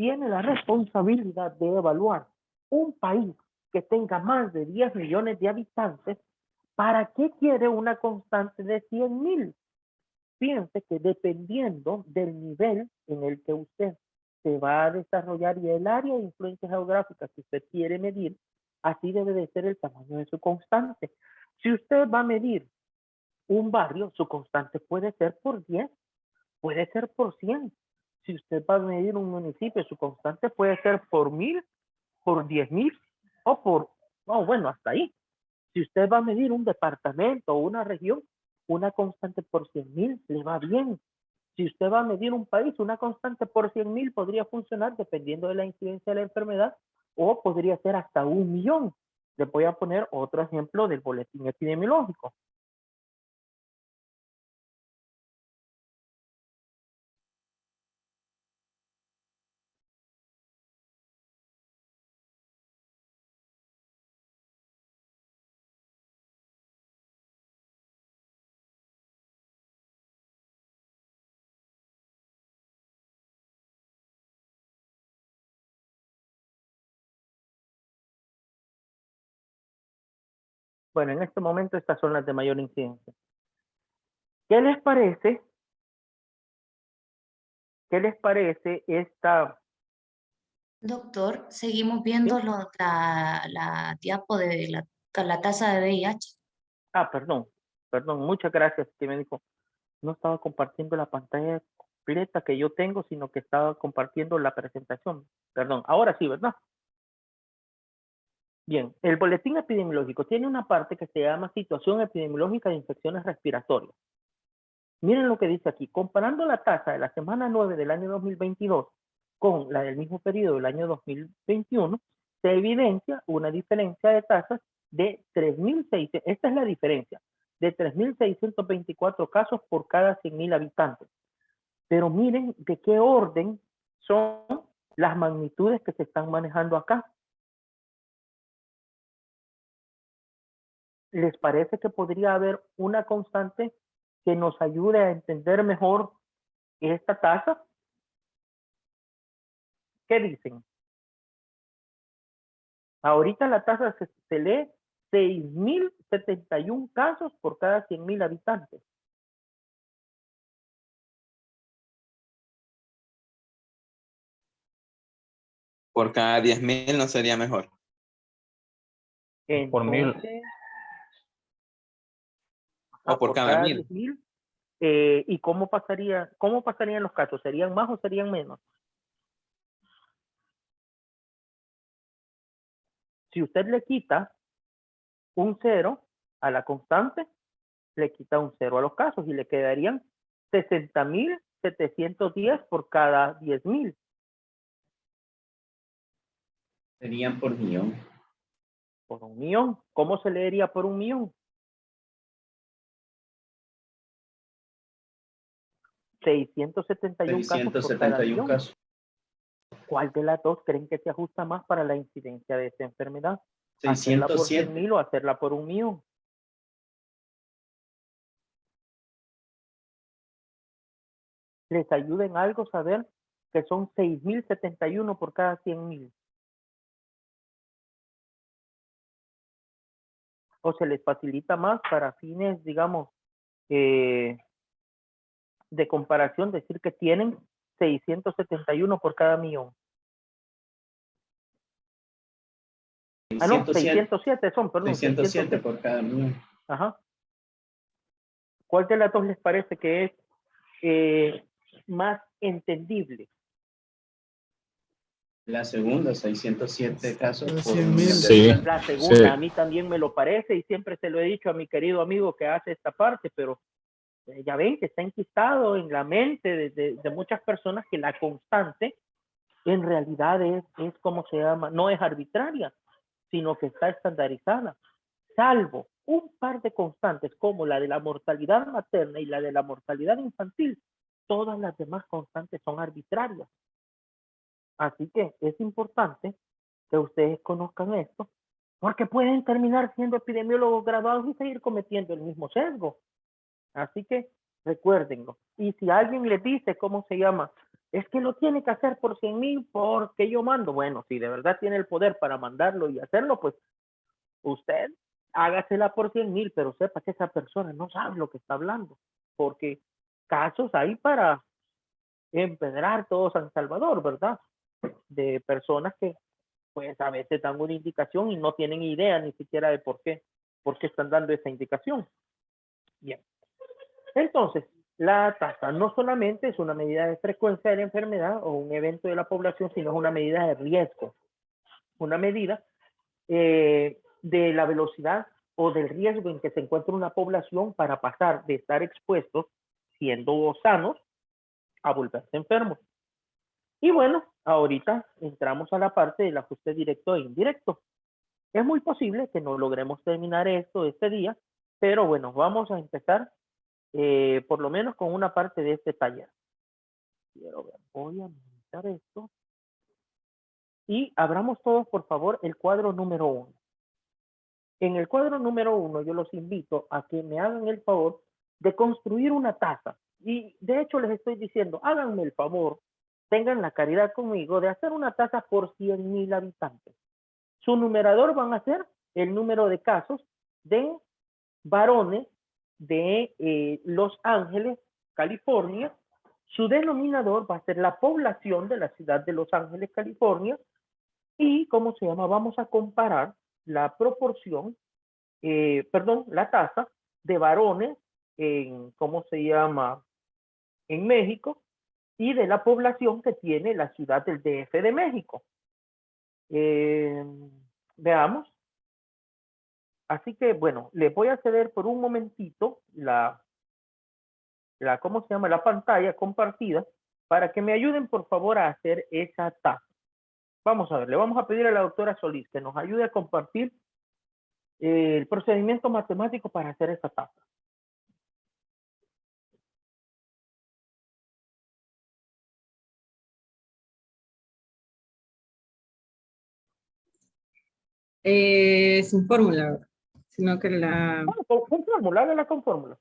S1: tiene la responsabilidad de evaluar un país que tenga más de 10 millones de habitantes. ¿Para qué quiere una constante de 100.000? Piense que dependiendo del nivel en el que usted se va a desarrollar y el área de influencia geográfica que usted quiere medir, así debe de ser el tamaño de su constante. Si usted va a medir un barrio, su constante puede ser por 10, puede ser por 100. Si usted va a medir un municipio, su constante puede ser por 1000, por 10.000 o por, no, bueno, hasta ahí. Si usted va a medir un departamento o una región, una constante por 100.000 le va bien. Si usted va a medir un país, una constante por 100.000 podría funcionar dependiendo de la incidencia de la enfermedad o podría ser hasta 1.000.000. Le voy a poner otro ejemplo del boletín epidemiológico. Bueno, en este momento estas son las de mayor incidencia. ¿Qué les parece? ¿Qué les parece esta?
S8: Doctor, seguimos viendo
S1: ¿Sí?
S8: la diapo de la tasa de VIH.
S1: Ah, perdón, muchas gracias que me dijo. No estaba compartiendo la pantalla completa que yo tengo, sino que estaba compartiendo la presentación. Perdón, ahora sí, ¿verdad? Bien, el boletín epidemiológico tiene una parte que se llama situación epidemiológica de infecciones respiratorias. Miren lo que dice aquí, comparando la tasa de la semana 9 del año 2022 con la del mismo periodo del año 2021, se evidencia una diferencia de tasas de 3.600, esta es la diferencia, de 3.624 casos por cada 100.000 habitantes. Pero miren de qué orden son las magnitudes que se están manejando acá. ¿Les parece que podría haber una constante que nos ayude a entender mejor esta tasa? ¿Qué dicen? Ahorita la tasa se lee 6.071 casos por cada 100.000 habitantes.
S9: Por cada 10.000 no sería mejor.
S6: Por 1000.
S1: Entonces,
S9: O por cada 1.000.
S1: 10.000. ¿Y cómo pasarían los casos? ¿Serían más o serían menos? Si usted le quita un 0 a la constante, le quita un 0 a los casos y le quedarían 60.710 por cada 10.000.
S5: Serían por millón.
S1: Por 1.000.000. ¿Cómo se leería por 1.000.000? 671 casos por cada
S5: 671
S1: millón.
S5: casos.
S1: ¿Cuál de las dos creen que se ajusta más para la incidencia de esta enfermedad? ¿Hacerla por
S5: 607.
S1: 100.000 o hacerla por 1.000.000? ¿Les ayuda en algo saber que son 6.071 por cada 100.000? ¿O se les facilita más para fines, digamos, de comparación, decir que tienen 671 por cada millón? Ah, no, 607 son, perdón.
S5: 607 por cada millón.
S1: Ajá. ¿Cuál de las dos les parece que es más entendible?
S5: La segunda, 607 casos por
S7: 100.000.
S5: 1.000.000 de
S7: Sí.
S5: habitantes.
S1: La segunda,
S7: Sí.
S1: a mí también me lo parece y siempre se lo he dicho a mi querido amigo que hace esta parte, pero ya ven que está enquistado en la mente de muchas personas que la constante en realidad es como se llama, no es arbitraria, sino que está estandarizada, salvo un par de constantes como la de la mortalidad materna y la de la mortalidad infantil. Todas las demás constantes son arbitrarias. Así que es importante que ustedes conozcan esto, porque pueden terminar siendo epidemiólogos graduados y seguir cometiendo el mismo sesgo. Así que recuérdenlo. Y si alguien les dice cómo se llama, es que lo tiene que hacer por 100,000 porque yo mando. Bueno, si de verdad tiene el poder para mandarlo y hacerlo, pues usted hágasela por 100,000, pero sepa que esa persona no sabe lo que está hablando, porque casos hay para empedrar todo San Salvador, ¿verdad? De personas que pues a veces dan una indicación y no tienen idea ni siquiera de por qué están dando esa indicación. Bien. Entonces, la tasa no solamente es una medida de frecuencia de la enfermedad o un evento de la población, sino es una medida de riesgo, una medida de la velocidad o del riesgo en que se encuentra una población para pasar de estar expuestos siendo sanos a volverse enfermos. Y bueno, ahorita entramos a la parte del ajuste directo e indirecto. Es muy posible que no logremos terminar esto este día, pero bueno, vamos a empezar por lo menos con una parte de este taller. Quiero ver, voy a montar esto. Y abramos todos, por favor, el cuadro número 1. En el cuadro número 1, yo los invito a que me hagan el favor de construir una taza. Y de hecho les estoy diciendo, háganme el favor, tengan la caridad conmigo de hacer una taza por 100,000 habitantes. Su numerador van a ser el número de casos de varones de Los Ángeles, California. Su denominador va a ser la población de la ciudad de Los Ángeles, California. Y, ¿cómo se llama? Vamos a comparar la proporción, la tasa de varones en, ¿cómo se llama? En México y de la población que tiene la ciudad del DF de México. Veamos. Así que, bueno, les voy a ceder por un momentito ¿cómo se llama? La pantalla compartida para que me ayuden, por favor, a hacer esa tasa. Vamos a ver, le vamos a pedir a la doctora Solís que nos ayude a compartir el procedimiento matemático para hacer esta tasa.
S2: Sin fórmula, sino que la...
S1: Bueno, con fórmula, hágala con fórmula.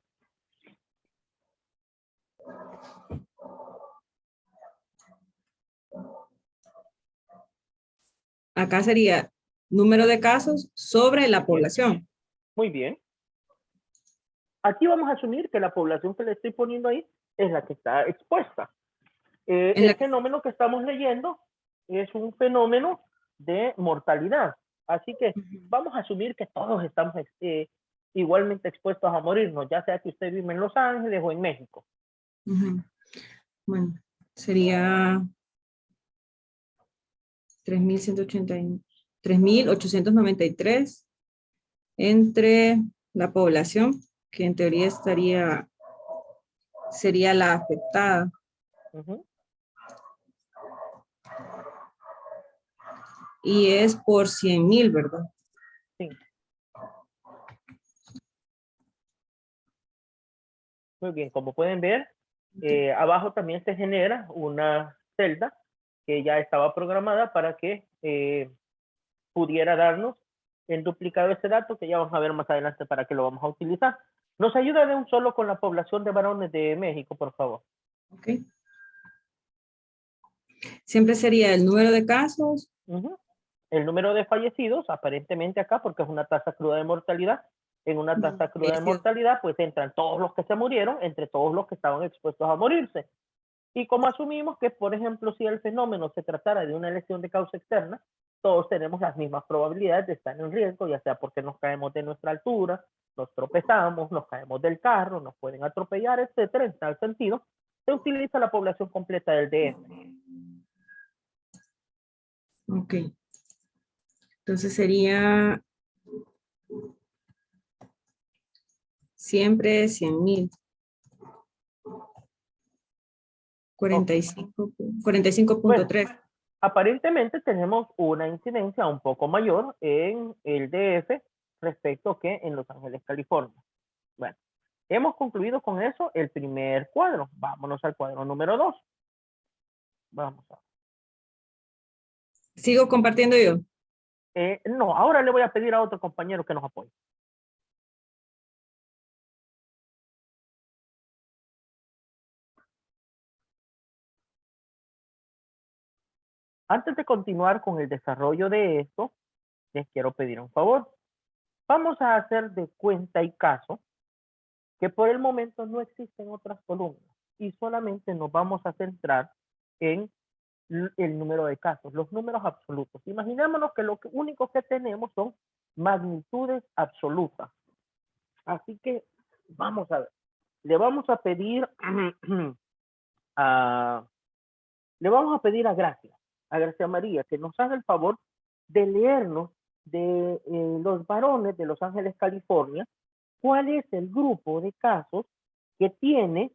S2: Acá sería número de casos sobre la población.
S1: Muy bien. Aquí vamos a asumir que la población que le estoy poniendo ahí es la que está expuesta. El fenómeno que estamos leyendo es un fenómeno de mortalidad. Así que vamos a asumir que todos estamos igualmente expuestos a morirnos, ya sea que usted vive en Los Ángeles o en México.
S2: Bueno, sería 3.893 entre la población, que en teoría sería la afectada. Y es por 100,000, ¿verdad?
S1: Sí. Muy bien, como pueden ver, abajo también se genera una celda que ya estaba programada para que pudiera darnos en duplicado ese dato, que ya vamos a ver más adelante para qué lo vamos a utilizar. Nos ayuda de un solo con la población de varones de México, por favor.
S2: Ok. Siempre sería el número de casos.
S1: El número de fallecidos, aparentemente acá, porque es una tasa cruda de mortalidad. En una tasa cruda de mortalidad, pues entran todos los que se murieron, entre todos los que estaban expuestos a morirse. Y como asumimos que, por ejemplo, si el fenómeno se tratara de una lesión de causa externa, todos tenemos las mismas probabilidades de estar en riesgo, ya sea porque nos caemos de nuestra altura, nos tropezamos, nos caemos del carro, nos pueden atropellar, etcétera. En tal sentido, se utiliza la población completa del DF.
S2: Ok. Entonces sería siempre 100,000. 45.3.
S1: Bueno, aparentemente tenemos una incidencia un poco mayor en el DF respecto que en Los Ángeles, California. Bueno, hemos concluido con eso el primer cuadro. Vámonos al cuadro número 2. Vamos a...
S2: ¿Sigo compartiendo yo?
S1: No, ahora le voy a pedir a otro compañero que nos apoye. Antes de continuar con el desarrollo de esto, les quiero pedir un favor. Vamos a hacer de cuenta y caso que por el momento no existen otras columnas y solamente nos vamos a centrar en el número de casos, los números absolutos. Imaginémonos que lo único que tenemos son magnitudes absolutas. Así que vamos a ver. Le vamos a pedir a Gracia María, que nos haga el favor de leernos de los varones de Los Ángeles, California, cuál es el grupo de casos que tiene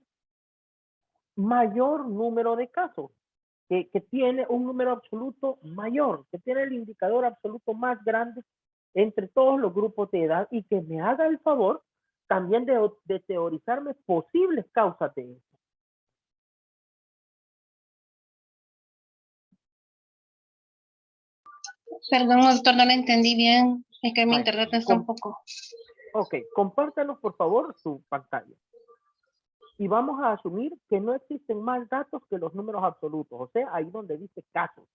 S1: mayor número de casos, que tiene un número absoluto mayor, que tiene el indicador absoluto más grande entre todos los grupos de edad, y que me haga el favor también de teorizarme posibles causas de eso.
S10: Perdón, doctor, no le entendí bien. Es que mi internet está un poco...
S1: Ok, compártanos por favor su pantalla. Y vamos a asumir que no existen más datos que los números absolutos, o sea, ahí donde dice casos.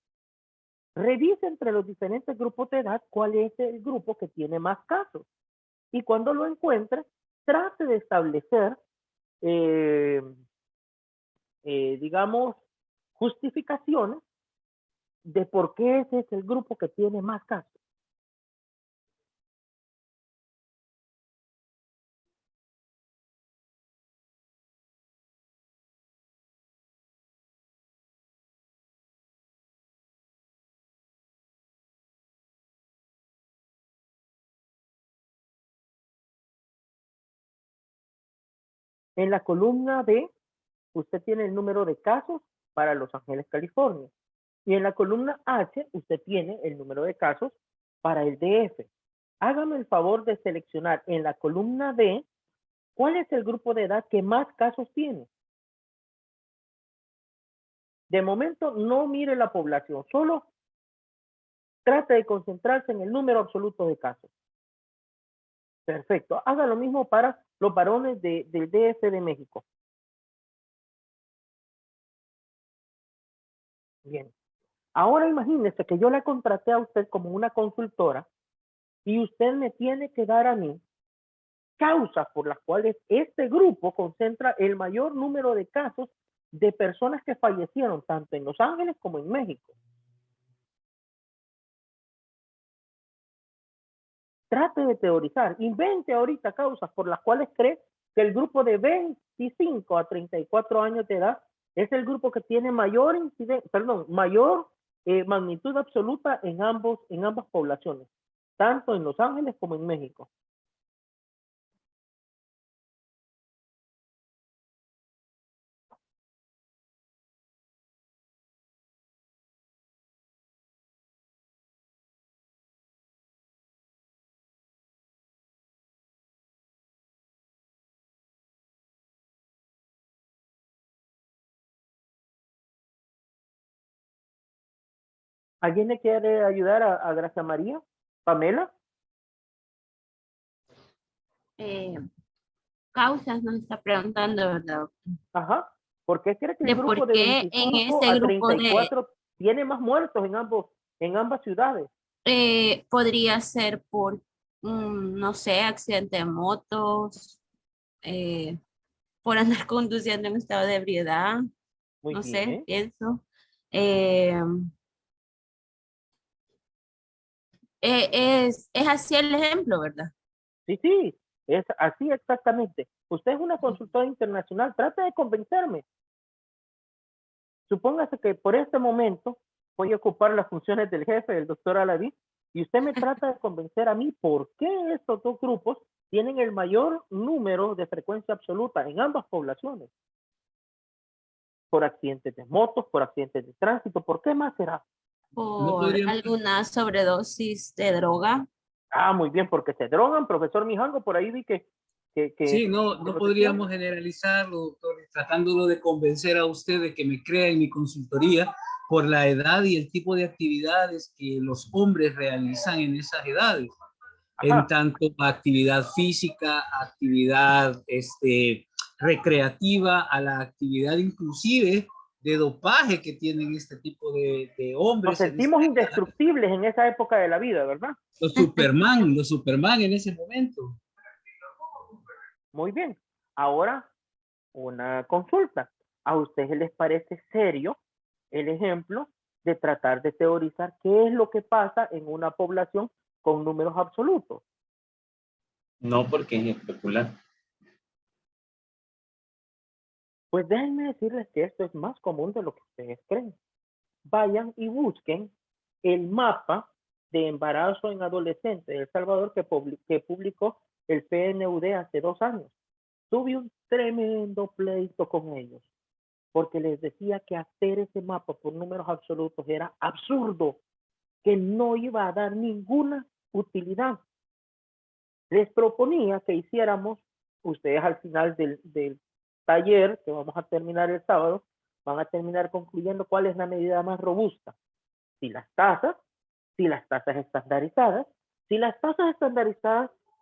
S1: Revise entre los diferentes grupos de edad cuál es el grupo que tiene más casos. Y cuando lo encuentre, trate de establecer, digamos, justificaciones de por qué ese es el grupo que tiene más casos. En la columna B, usted tiene el número de casos para Los Ángeles, California. Y en la columna H, usted tiene el número de casos para el DF. Hágame el favor de seleccionar en la columna B, ¿cuál es el grupo de edad que más casos tiene? De momento, no mire la población, solo trate de concentrarse en el número absoluto de casos. Perfecto. Haga lo mismo para los varones del DF de México. Bien. Ahora imagínese que yo la contraté a usted como una consultora y usted me tiene que dar a mí causas por las cuales este grupo concentra el mayor número de casos de personas que fallecieron tanto en Los Ángeles como en México. Trate de teorizar, invente ahorita causas por las cuales cree que el grupo de 25 a 34 años de edad es el grupo que tiene mayor magnitud absoluta en ambas poblaciones, tanto en Los Ángeles como en México. ¿Alguien le quiere ayudar a Gracia María? ¿Pamela?
S11: Causas nos está preguntando, ¿verdad?
S1: Ajá. ¿Por qué cree que el
S11: ¿De
S1: grupo
S11: por
S1: de
S11: qué en
S1: 25
S11: ese
S1: a
S11: grupo
S1: 34 tiene más muertos en ambas ciudades?
S11: podría ser por, no sé, accidente de motos, por andar conduciendo en estado de ebriedad,
S1: Muy
S11: no sé,
S1: bien.
S11: pienso. Es así el ejemplo, ¿verdad?
S1: Sí, es así exactamente. Usted es una consultora internacional, trate de convencerme. Supóngase que por este momento voy a ocupar las funciones del jefe, del doctor Alaví, y usted me trata de convencer a mí por qué estos dos grupos tienen el mayor número de frecuencia absoluta en ambas poblaciones. Por accidentes de motos, por accidentes de tránsito, ¿por qué más será?
S11: Por alguna sobredosis de droga.
S1: Ah, muy bien, porque se drogan, profesor Mijango, por ahí vi que
S12: sí, no podríamos generalizarlo, doctor, tratándolo de convencer a usted de que me crea en mi consultoría por la edad y el tipo de actividades que los hombres realizan en esas edades. Ajá. En tanto actividad física, actividad recreativa, a la actividad inclusive de dopaje que tienen este tipo de hombres.
S1: Nos sentimos
S12: en esta-
S1: indestructibles en esa época de la vida, ¿verdad?
S12: los Superman en ese momento.
S1: Muy bien. Ahora, una consulta. ¿A ustedes les parece serio el ejemplo de tratar de teorizar qué es lo que pasa en una población con números absolutos?
S5: No, porque es especular.
S1: Pues déjenme decirles que esto es más común de lo que ustedes creen. Vayan y busquen el mapa de embarazo en adolescentes de El Salvador que publicó el PNUD hace 2 años. Tuve un tremendo pleito con ellos, porque les decía que hacer ese mapa por números absolutos era absurdo, que no iba a dar ninguna utilidad. Les proponía que hiciéramos, ustedes al final del taller, que vamos a terminar el sábado, van a terminar concluyendo cuál es la medida más robusta. Si las tasas estandarizadas,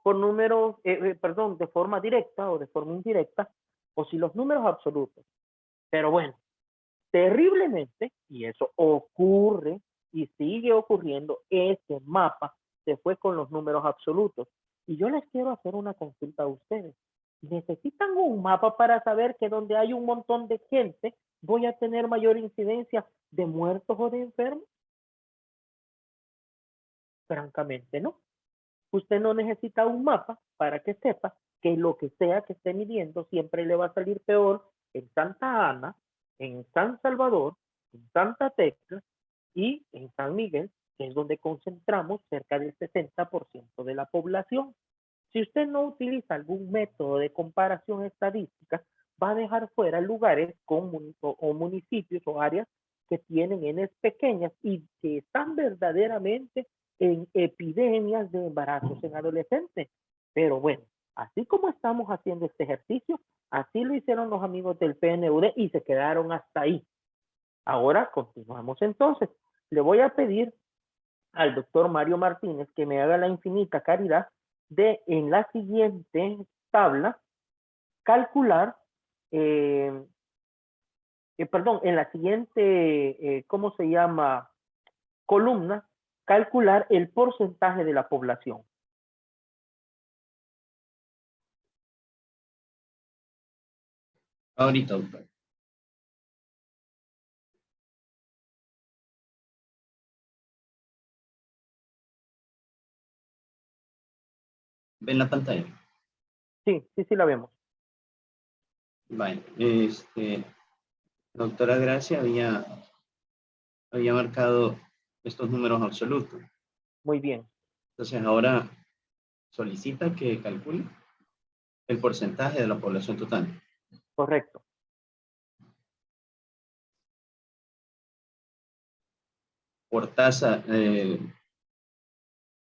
S1: por números, de forma directa o de forma indirecta, o si los números absolutos. Pero bueno, terriblemente, y eso ocurre y sigue ocurriendo, este mapa se fue con los números absolutos. Y yo les quiero hacer una consulta a ustedes. ¿Necesitan un mapa para saber que donde hay un montón de gente voy a tener mayor incidencia de muertos o de enfermos? Francamente no. Usted no necesita un mapa para que sepa que lo que sea que esté midiendo siempre le va a salir peor en Santa Ana, en San Salvador, en Santa Tecla y en San Miguel, que es donde concentramos cerca del 60% de la población. Si usted no utiliza algún método de comparación estadística, va a dejar fuera lugares o municipios o áreas que tienen N pequeñas y que están verdaderamente en epidemias de embarazos en adolescentes. Pero bueno, así como estamos haciendo este ejercicio, así lo hicieron los amigos del PNUD y se quedaron hasta ahí. Ahora continuamos entonces. Le voy a pedir al doctor Mario Martínez que me haga la infinita caridad de en la siguiente tabla calcular, en la siguiente, ¿cómo se llama? Columna, calcular el porcentaje de la población.
S5: Ahorita, doctor. ¿Ven la pantalla?
S1: Sí, la vemos.
S5: Vale. Doctora Gracia había marcado estos números absolutos.
S1: Muy bien.
S5: Entonces ahora solicita que calcule el porcentaje de la población total.
S1: Correcto.
S5: Por tasa.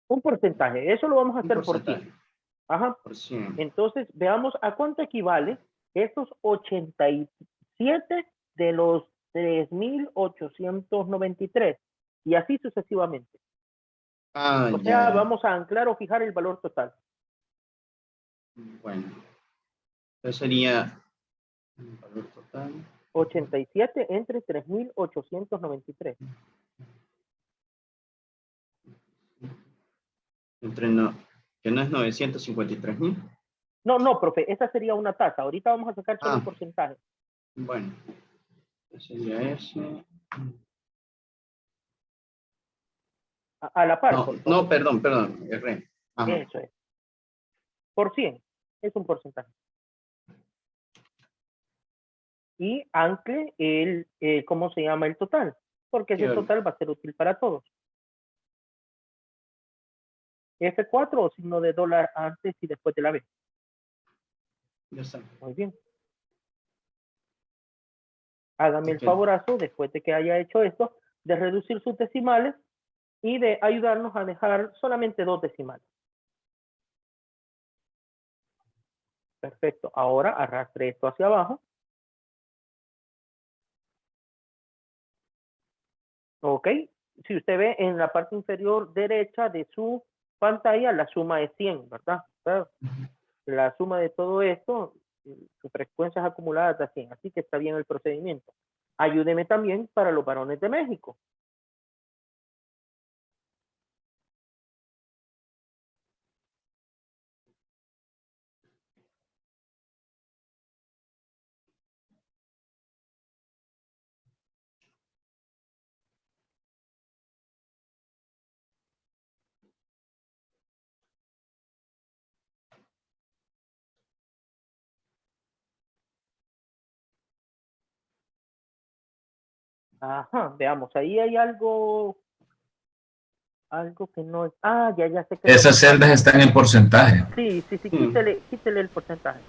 S1: Un porcentaje. Eso lo vamos a hacer por 100. Ajá.
S5: Por 100.
S1: Entonces, veamos a cuánto equivale estos 87 de los 3.893 y así sucesivamente. O sea, vamos a anclar o fijar el valor total.
S5: Bueno, eso sería el valor total.
S1: 87 entre 3.893.
S5: Que no es 953,000.
S1: No, profe, esa sería una tasa. Ahorita vamos a sacar solo el porcentaje.
S5: Bueno, sería eso.
S1: A la par.
S5: No, perdón, erré. Ajá.
S1: Eso es. Por 100 es un porcentaje. Y ancle ¿cómo se llama el total? Porque ese total va a ser útil para todos. F4 o signo de dólar antes y después de la B.
S5: Ya está.
S1: Muy bien. Hágame el favorazo, después de que haya hecho esto, de reducir sus decimales y de ayudarnos a dejar solamente 2 decimales. Perfecto. Ahora arrastre esto hacia abajo. Ok. Si usted ve en la parte inferior derecha de su pantalla, la suma es 100, ¿verdad? La suma de todo esto, sus frecuencias acumuladas da 100. Así que está bien el procedimiento. Ayúdeme también para los varones de México. Ajá, veamos, ahí hay algo que no es. Ah, ya sé que
S7: Esas celdas están en porcentaje.
S1: sí, quítele el porcentaje.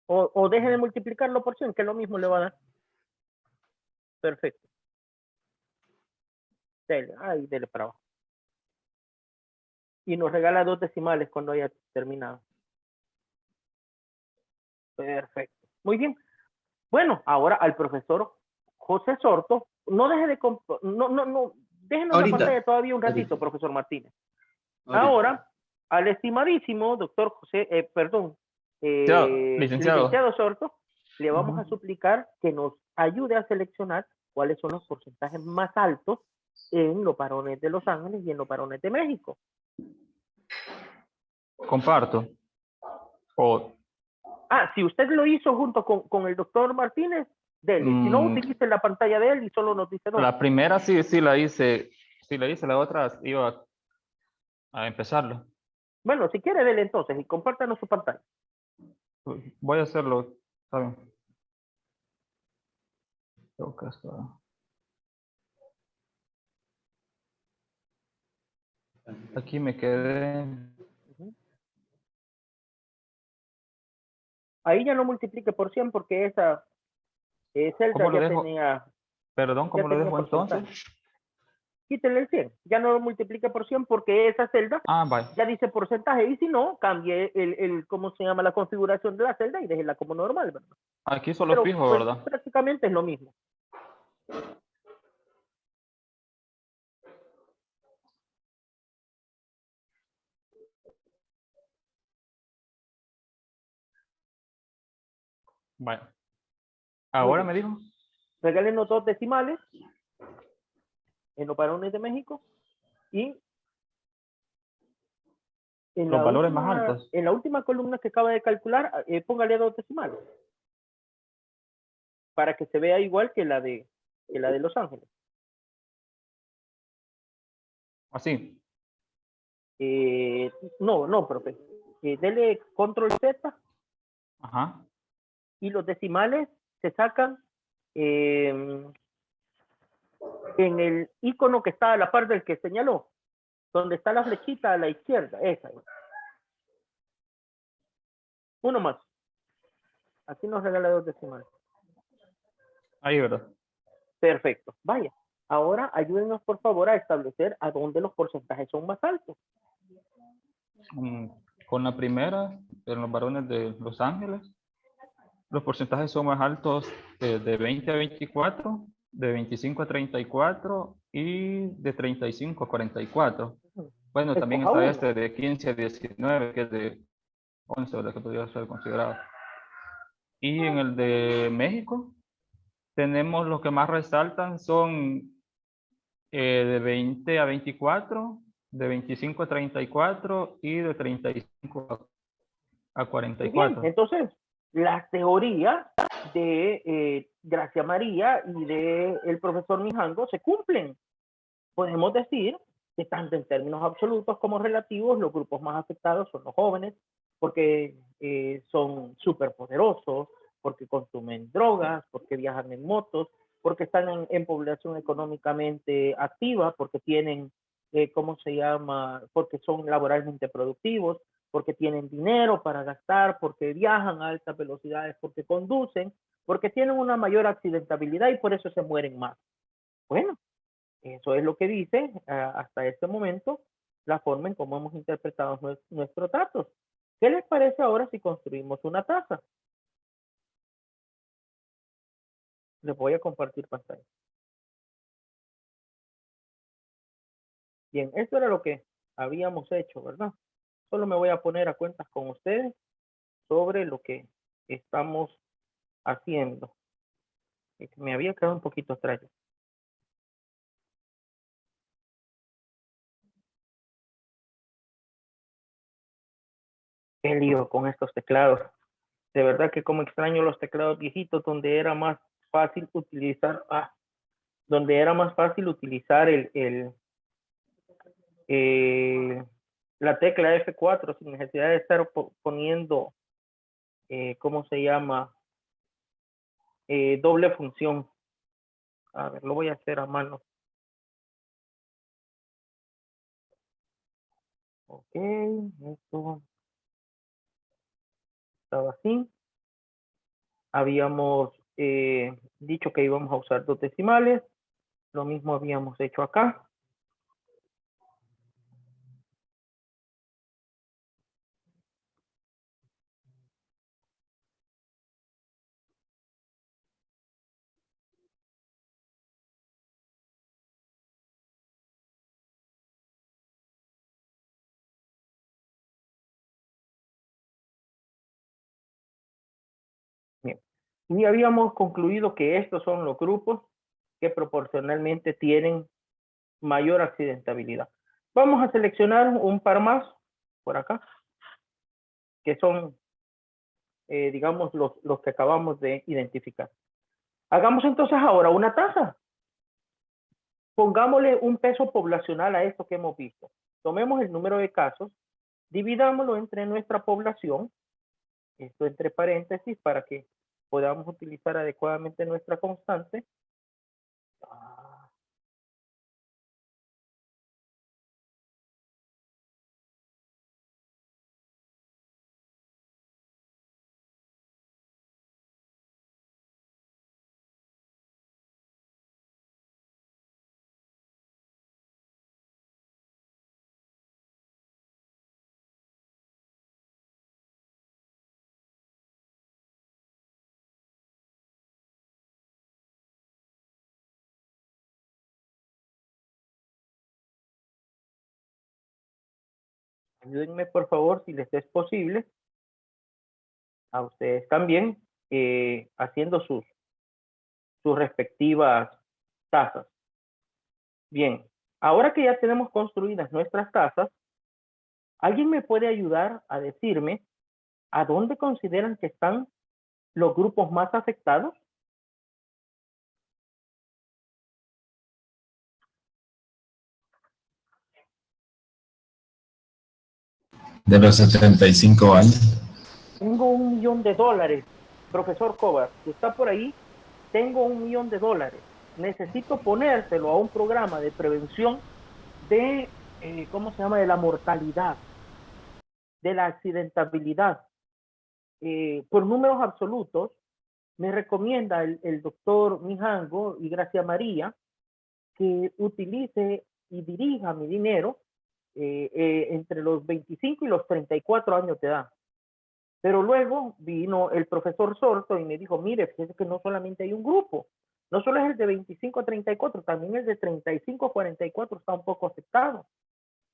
S1: O deje de multiplicarlo por 100, que lo mismo le va a dar. Perfecto. Dele para abajo. Y nos regala 2 decimales cuando haya terminado. Perfecto. Muy bien. Bueno, ahora al profesor José Sorto. No deje de... No. Déjenos
S5: Ahorita.
S1: la pantalla todavía un ratito, profesor Martínez.
S5: Ahorita.
S1: Ahora, al estimadísimo doctor José, licenciado Sorto, le vamos a suplicar que nos ayude a seleccionar cuáles son los porcentajes más altos en los varones de Los Ángeles y en los varones de México.
S6: Comparto.
S1: Si usted lo hizo junto con el doctor Martínez, dele. Si no, utilice la pantalla de él y solo nos dice dónde.
S6: La primera sí la hice. Sí la hice, la otra iba a empezarlo.
S1: Bueno, si quiere, dele entonces y compártanos su pantalla.
S6: Voy a hacerlo. Está bien. Creo que está. Aquí me quedé.
S1: Ahí ya no multiplique por 100 porque esa celda
S6: ¿Cómo lo
S1: ya
S6: dejo?
S1: tenía...
S6: Perdón, ¿cómo lo dejo entonces?
S1: Quítele el 100. Ya no lo multiplique por 100 porque esa celda ya dice porcentaje. Y si no, cambie ¿cómo se llama? La configuración de la celda y déjela como normal, ¿verdad?
S6: Aquí solo fijo,
S1: pues,
S6: ¿verdad?
S1: Prácticamente es lo mismo.
S6: Bueno. Ahora me dijo.
S1: Regálenos 2 decimales en los varones de México y en
S6: los valores más altos.
S1: En la última columna que acaba de calcular, póngale 2 decimales para que se vea igual que la de Los Ángeles.
S6: Así.
S1: No, profe. Dele control Z.
S6: Ajá.
S1: Y los decimales se sacan en el icono que está a la par del que señaló, donde está la flechita a la izquierda, esa es. Uno más. Aquí nos regala 2 decimales.
S6: Ahí, ¿verdad?
S1: Perfecto. Vaya. Ahora ayúdenos por favor a establecer a dónde los porcentajes son más altos.
S6: Con la primera, en los varones de Los Ángeles, los porcentajes son más altos de 20 a 24, de 25 a 34 y de 35 a 44. Bueno, también está este de 15 a 19, que es de 11, ¿verdad? Que podría ser considerado. Y en el de México, tenemos los que más resaltan son de 20 a 24, de 25 a 34 y de 35 a 44.
S1: Bien, entonces, la teoría de Gracia María y de el profesor Mijango se cumplen. Podemos decir que tanto en términos absolutos como relativos, los grupos más afectados son los jóvenes, porque son súper poderosos, porque consumen drogas, porque viajan en motos, porque están en población económicamente activa, porque tienen, ¿cómo se llama? Porque son laboralmente productivos, porque tienen dinero para gastar, porque viajan a altas velocidades, porque conducen, porque tienen una mayor accidentabilidad y por eso se mueren más. Bueno, eso es lo que dice hasta este momento la forma en cómo hemos interpretado nuestros datos. ¿Qué les parece ahora si construimos una taza? Les voy a compartir pantalla. Bien, esto era lo que habíamos hecho, ¿verdad? Solo me voy a poner a cuentas con ustedes sobre lo que estamos haciendo. Es que me había quedado un poquito atrás. Qué lío con estos teclados. De verdad que como extraño los teclados viejitos donde era más fácil utilizar, la tecla F4 sin necesidad de estar poniendo, ¿cómo se llama? Doble función. A ver, lo voy a hacer a mano. Ok, esto estaba así. Habíamos dicho que íbamos a usar 2 decimales. Lo mismo habíamos hecho acá. Bien. Y habíamos concluido que estos son los grupos que proporcionalmente tienen mayor accidentabilidad. Vamos a seleccionar un par más por acá, que son, digamos, los que acabamos de identificar. Hagamos entonces ahora una tasa. Pongámosle un peso poblacional a esto que hemos visto. Tomemos el número de casos, dividámoslo entre nuestra población, esto entre paréntesis para que podamos utilizar adecuadamente nuestra constante. Ayúdenme, por favor, si les es posible, a ustedes también, haciendo sus respectivas tasas. Bien, ahora que ya tenemos construidas nuestras tasas, ¿alguien me puede ayudar a decirme a dónde consideran que están los grupos más afectados?
S7: De los 75 años.
S1: Tengo $1 millón, profesor Cobar, si está por ahí, tengo $1 millón. Necesito ponérselo a un programa de prevención de, ¿cómo se llama? De la mortalidad, de la accidentabilidad. Por números absolutos, me recomienda el doctor Mijango y Gracia María que utilice y dirija mi dinero entre los 25 y los 34 años de edad. Pero luego vino el profesor Sorto y me dijo, mire, fíjese que no solamente hay un grupo, no solo es el de 25 a 34, también el de 35 a 44 está un poco afectado.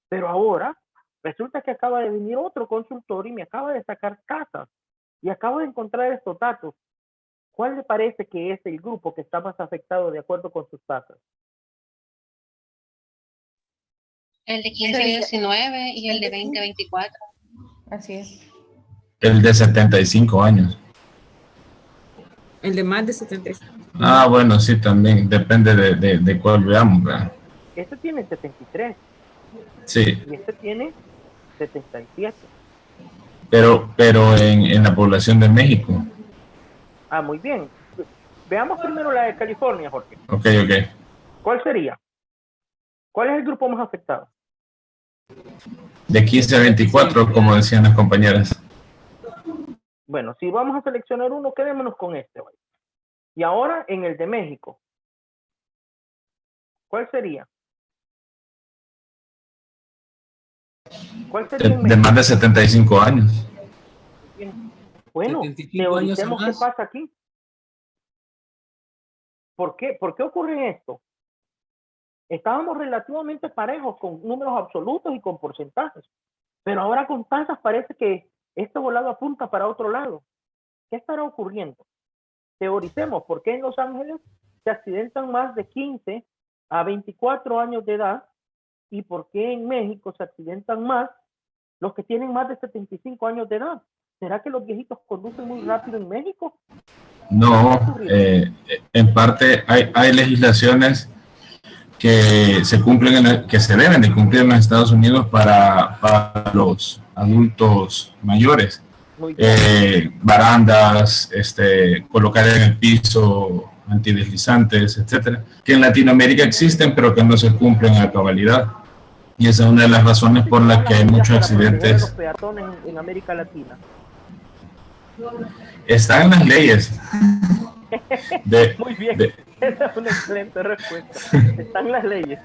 S1: Pero ahora resulta que acaba de venir otro consultor y me acaba de sacar tasas y acabo de encontrar estos datos. ¿Cuál le parece que es el grupo que está más afectado de acuerdo con sus tasas?
S10: El de 15 a 19 y el de 20 a 24.
S3: Así es.
S7: El de 75 años.
S2: El de más de 75.
S7: Ah, bueno, sí, también. Depende de cuál veamos, ¿verdad?
S1: Este tiene 73.
S7: Sí.
S1: Y este tiene 77.
S7: Pero en la población de México.
S1: Ah, muy bien. Veamos primero la de California, Jorge.
S7: Ok.
S1: ¿Cuál sería? ¿Cuál es el grupo más afectado?
S7: De 15 a 24, como decían las compañeras.
S1: Bueno, si vamos a seleccionar uno, quedémonos con este. ¿Vale? Y ahora en el de México. ¿Cuál sería? ¿Cuál sería en
S7: De
S1: México?
S7: más de 75 años.
S1: Bueno,
S12: 75 años o
S1: teoricemos qué
S12: más.
S1: pasa aquí. ¿Por qué ocurre esto? Estábamos relativamente parejos con números absolutos y con porcentajes, pero ahora con tasas parece que este volado apunta para otro lado. ¿Qué estará ocurriendo? Teoricemos, ¿por qué en Los Ángeles se accidentan más de 15 a 24 años de edad y por qué en México se accidentan más los que tienen más de 75 años de edad? ¿Será que los viejitos conducen muy rápido en México?
S7: No, en parte hay legislaciones que se cumplen, que se deben de cumplir en los Estados Unidos para los adultos mayores. Barandas, colocar en el piso antideslizantes, etcétera, que en Latinoamérica existen, pero que no se cumplen a cabalidad. Y esa es una de las razones por las que hay muchos accidentes.
S1: Los peatones en América Latina.
S7: Están en las leyes.
S1: Muy bien, esa es una excelente respuesta. Están las leyes.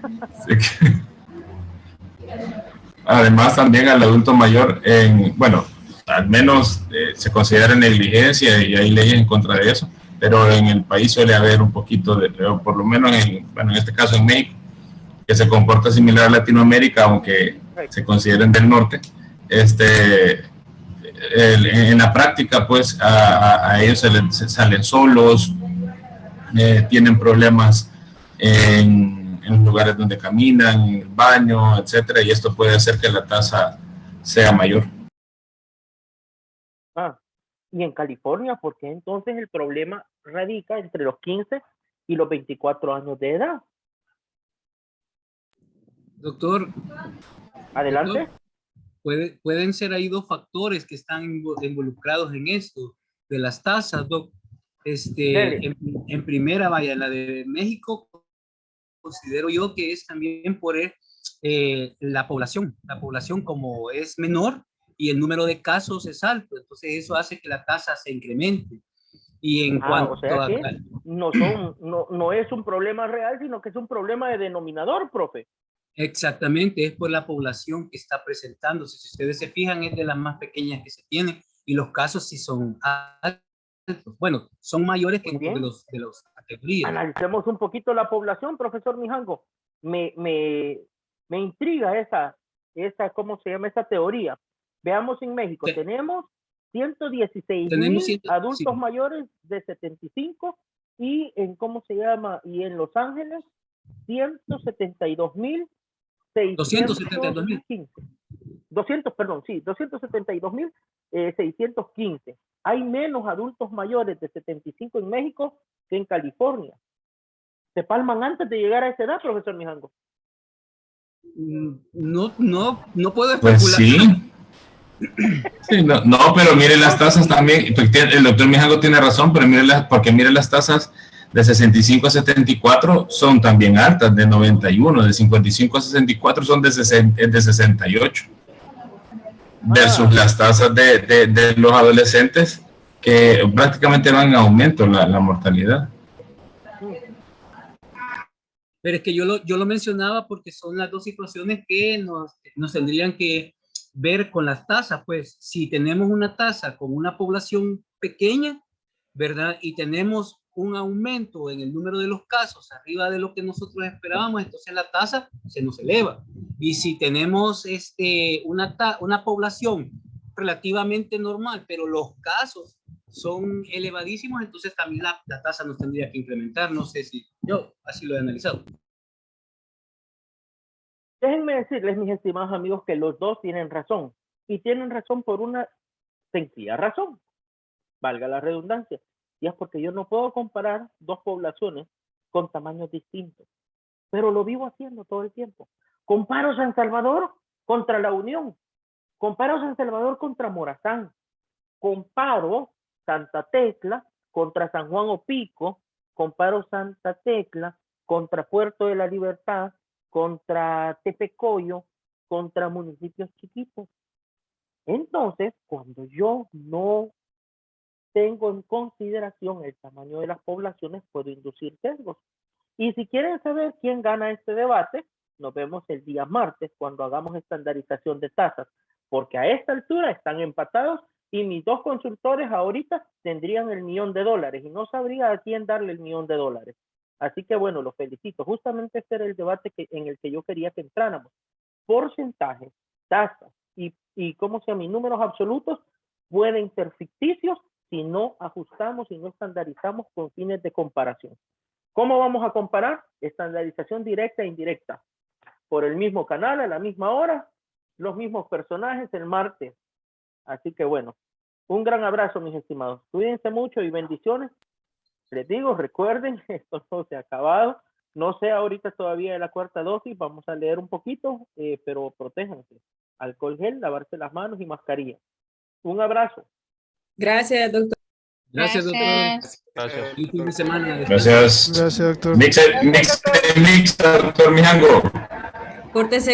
S7: Además, también al adulto mayor, bueno, al menos se considera negligencia y hay leyes en contra de eso, pero en el país suele haber un poquito de, por lo menos en este caso en México, que se comporta similar a Latinoamérica, aunque se consideren del norte. En la práctica, pues, a ellos se salen solos, tienen problemas en lugares donde caminan, en el baño, etcétera, y esto puede hacer que la tasa sea mayor.
S1: Y en California, ¿por qué entonces el problema radica entre los 15 y los 24 años de edad?
S12: Doctor.
S1: Adelante.
S12: Doctor, pueden ser ahí dos factores que están involucrados en esto, de las tasas, Doc. En primera, vaya, la de México, considero yo que es también por la población. La población como es menor y el número de casos es alto, entonces eso hace que la tasa se incremente. Y en cuanto
S1: o sea que no es un problema real, sino que es un problema de denominador, profe.
S12: Exactamente, es por la población que está presentándose. Si ustedes se fijan, es de las más pequeñas que se tienen y los casos sí son altos. Bueno, son mayores que de los categorías.
S1: Analicemos un poquito la población, profesor Mijango. Me intriga esa, ¿cómo se llama? Esa teoría. Veamos en México, tenemos 116,000 adultos mayores de 75 y en, ¿cómo se llama? Y en Los Ángeles, 172,000. 272,615. Hay menos adultos mayores de 75 en México que en California. ¿Se palman antes de llegar a esa edad, profesor Mijango?
S12: No puedo especular.
S7: Pues sí. Sí, no, pero mire las tasas también. El doctor Mijango tiene razón, pero mire las tasas de 65 a 74 son también altas, de 91, de 55 a 64 son de 68, versus las tasas de los adolescentes que prácticamente van en aumento la mortalidad.
S12: Pero es que yo lo mencionaba porque son las dos situaciones que nos tendrían que ver con las tasas. Pues si tenemos una tasa con una población pequeña, ¿verdad? Y tenemos un aumento en el número de los casos arriba de lo que nosotros esperábamos, entonces la tasa se nos eleva. Y si tenemos una población relativamente normal, pero los casos son elevadísimos, entonces también la tasa nos tendría que incrementar. No sé si yo así lo he analizado.
S1: Déjenme decirles, mis estimados amigos, que los dos tienen razón. Y tienen razón por una sencilla razón, valga la redundancia. Y es porque yo no puedo comparar dos poblaciones con tamaños distintos. Pero lo vivo haciendo todo el tiempo. Comparo San Salvador contra La Unión. Comparo San Salvador contra Morazán. Comparo Santa Tecla contra San Juan Opico. Comparo Santa Tecla contra Puerto de la Libertad, contra Tepecoyo, contra municipios chiquitos. Entonces, cuando yo no tengo en consideración el tamaño de las poblaciones, puedo inducir sesgos. Y si quieren saber quién gana este debate, nos vemos el día martes cuando hagamos estandarización de tasas, porque a esta altura están empatados y mis dos consultores ahorita tendrían $1,000,000 y no sabría a quién darle $1,000,000. Así que bueno, los felicito. Justamente este era el debate en el que yo quería que entráramos. Porcentajes, tasas y ¿cómo se llama? Y números absolutos pueden ser ficticios si no ajustamos y no estandarizamos con fines de comparación. ¿Cómo vamos a comparar? Estandarización directa e indirecta. Por el mismo canal, a la misma hora, los mismos personajes el martes. Así que bueno, un gran abrazo, mis estimados. Cuídense mucho y bendiciones. Les digo, recuerden, esto no se ha acabado. No sé ahorita todavía de la cuarta dosis, vamos a leer un poquito, pero protéjanse. Alcohol gel, lavarse las manos y mascarilla. Un abrazo.
S2: Gracias, doctor.
S12: Gracias, doctor.
S6: Gracias.
S12: Feliz fin de semana.
S7: Gracias.
S13: Gracias, doctor.
S7: Mix, doctor Mijango.
S2: Pórtese